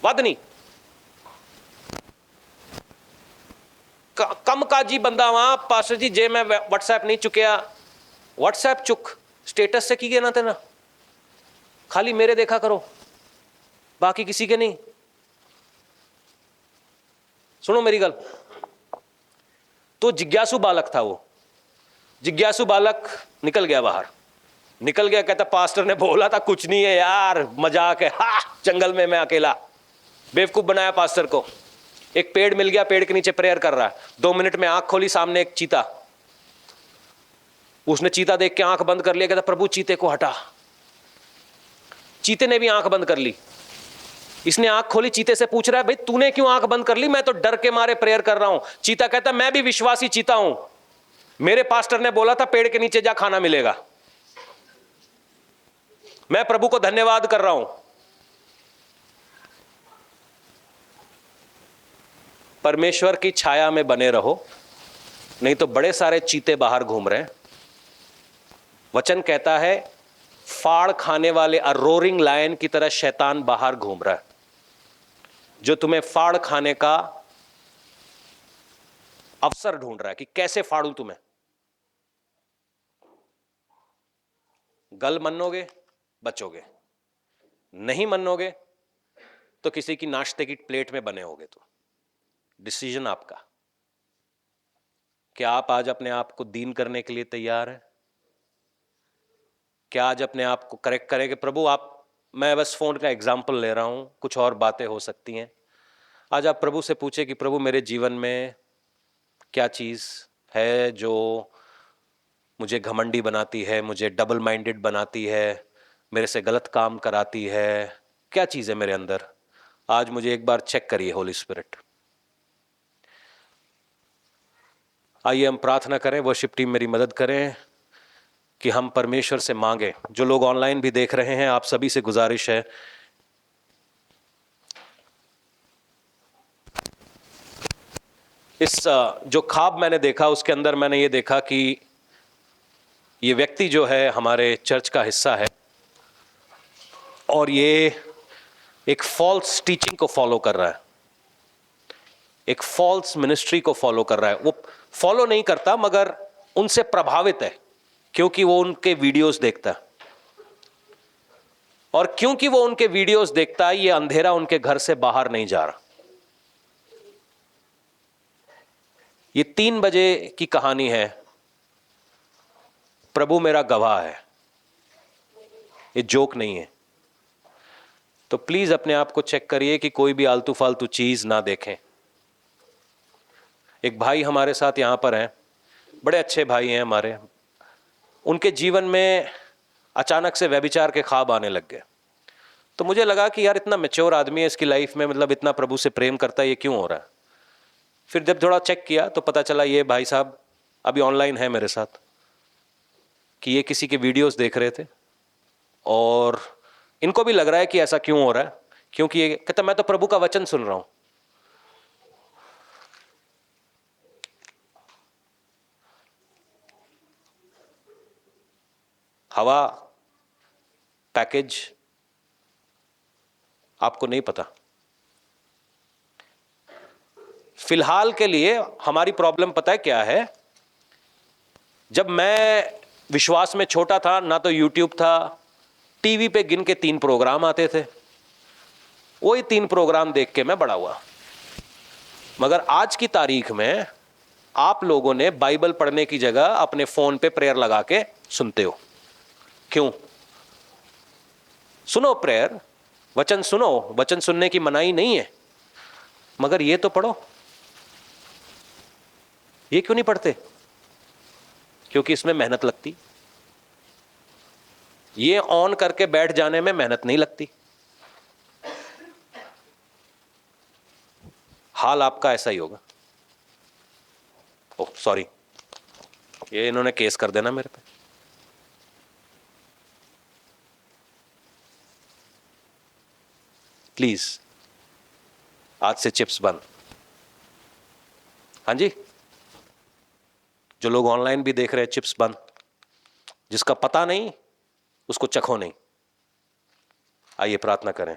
वध नहीं। कम काजी बंदा वहां, पास्टर जी जे मैं व्हाट्सएप नहीं चुकिया। व्हाट्सएप चुक, स्टेटस से की गया ना तेना, खाली मेरे देखा करो, बाकी किसी के नहीं। सुनो मेरी गल। तो जिज्ञासु बालक था वो। जिज्ञासु बालक निकल गया बाहर, निकल गया, कहता पास्टर ने बोला था कुछ नहीं है यार, मजाक है। जंगल में मैं अकेला, बेवकूफ बनाया पास्टर को। एक पेड़ मिल गया, पेड़ के नीचे प्रेयर कर रहा है। 2 मिनट में आंख खोली, सामने एक चीता। उसने चीता देख के आंख बंद कर लिया, कहता प्रभु चीते को हटा। चीते ने भी आंख बंद कर ली। इसने आंख खोली, चीते से पूछ रहा है, भाई तूने क्यों आंख बंद कर ली? मैं तो डर के मारे प्रेयर कर रहा हूं। चीता कहता, मैं भी विश्वासी चीता हूं, मेरे पास्टर ने बोला था पेड़ के नीचे जा खाना मिलेगा, मैं प्रभु को धन्यवाद कर रहा हूं। परमेश्वर की छाया में बने रहो, नहीं तो बड़े सारे चीते बाहर घूम रहे हैं। वचन कहता है फाड़ खाने वाले रोरिंग लायन की तरह शैतान बाहर घूम रहा है, जो तुम्हें फाड़ खाने का अवसर ढूंढ रहा है कि कैसे फाड़ूं तुम्हें। गल मनोगे बचोगे, नहीं मनोगे तो किसी की नाश्ते की प्लेट में बने होगे। तो डिसीजन आपका। क्या आप आज अपने आप को दीन करने के लिए तैयार हैं? क्या आज अपने आप को करेक्ट करें कि प्रभु आप, मैं बस फोन का एग्जाम्पल ले रहा हूं, कुछ और बातें हो सकती हैं। आज आप प्रभु से पूछे कि प्रभु मेरे जीवन में क्या चीज है जो मुझे घमंडी बनाती है, मुझे डबल माइंडेड बनाती है, मेरे से गलत काम कराती है, क्या चीज है मेरे अंदर? आज मुझे एक बार चेक करिए होली स्पिरिट। आइए हम प्रार्थना करें, वर्शिप टीम मेरी मदद करें कि हम परमेश्वर से मांगे। जो लोग ऑनलाइन भी देख रहे हैं, आप सभी से गुजारिश है, इस जो ख्वाब मैंने देखा उसके अंदर मैंने ये देखा कि ये व्यक्ति जो है हमारे चर्च का हिस्सा है और ये एक फॉल्स टीचिंग को फॉलो कर रहा है, एक फॉल्स मिनिस्ट्री को फॉलो कर रहा है। वो फॉलो नहीं करता मगर उनसे प्रभावित है, क्योंकि वो उनके वीडियोस देखता है, और क्योंकि वो उनके वीडियोस देखता है, ये अंधेरा उनके घर से बाहर नहीं जा रहा। ये 3 बजे की कहानी है, प्रभु मेरा गवाह है, ये जोक नहीं है। तो प्लीज अपने आप को चेक करिए कि कोई भी आलतू फालतू चीज ना देखें। एक भाई हमारे साथ यहां पर हैं, बड़े अच्छे भाई हैं हमारे, उनके जीवन में अचानक से व्यभिचार के ख्वाब आने लग गए। तो मुझे लगा कि यार इतना मैच्योर आदमी है, इसकी लाइफ में मतलब इतना प्रभु से प्रेम करता है, ये क्यों हो रहा है? फिर जब थोड़ा चेक किया तो पता चला ये भाई साहब अभी ऑनलाइन है मेरे साथ, कि ये किसी के वीडियोस देख रहे थे और इनको भी लग रहा है कि ऐसा क्यों हो रहा है, क्योंकि ये कहता मैं तो प्रभु का वचन सुन रहा हूं। हवा पैकेज आपको नहीं पता। फिलहाल के लिए हमारी प्रॉब्लम पता है क्या है? जब मैं विश्वास में छोटा था ना तो यूट्यूब था, टीवी पे गिन के 3 प्रोग्राम आते थे, वही 3 प्रोग्राम देख के मैं बड़ा हुआ। मगर आज की तारीख में आप लोगों ने बाइबल पढ़ने की जगह अपने फोन पे प्रेयर लगा के सुनते हो। क्यों? सुनो प्रेयर, वचन सुनो, वचन सुनने की मनाही नहीं है, मगर ये तो पढ़ो। ये क्यों नहीं पढ़ते? क्योंकि इसमें मेहनत लगती। ये ऑन करके बैठ जाने में मेहनत नहीं लगती। हाल आपका ऐसा ही होगा। ओह सॉरी, ये इन्होंने केस कर देना मेरे पे। प्लीज आज से चिप्स बंद। हाँ जी, जो लोग ऑनलाइन भी देख रहे हैं, चिप्स बंद। जिसका पता नहीं उसको चखो नहीं। आइए प्रार्थना करें।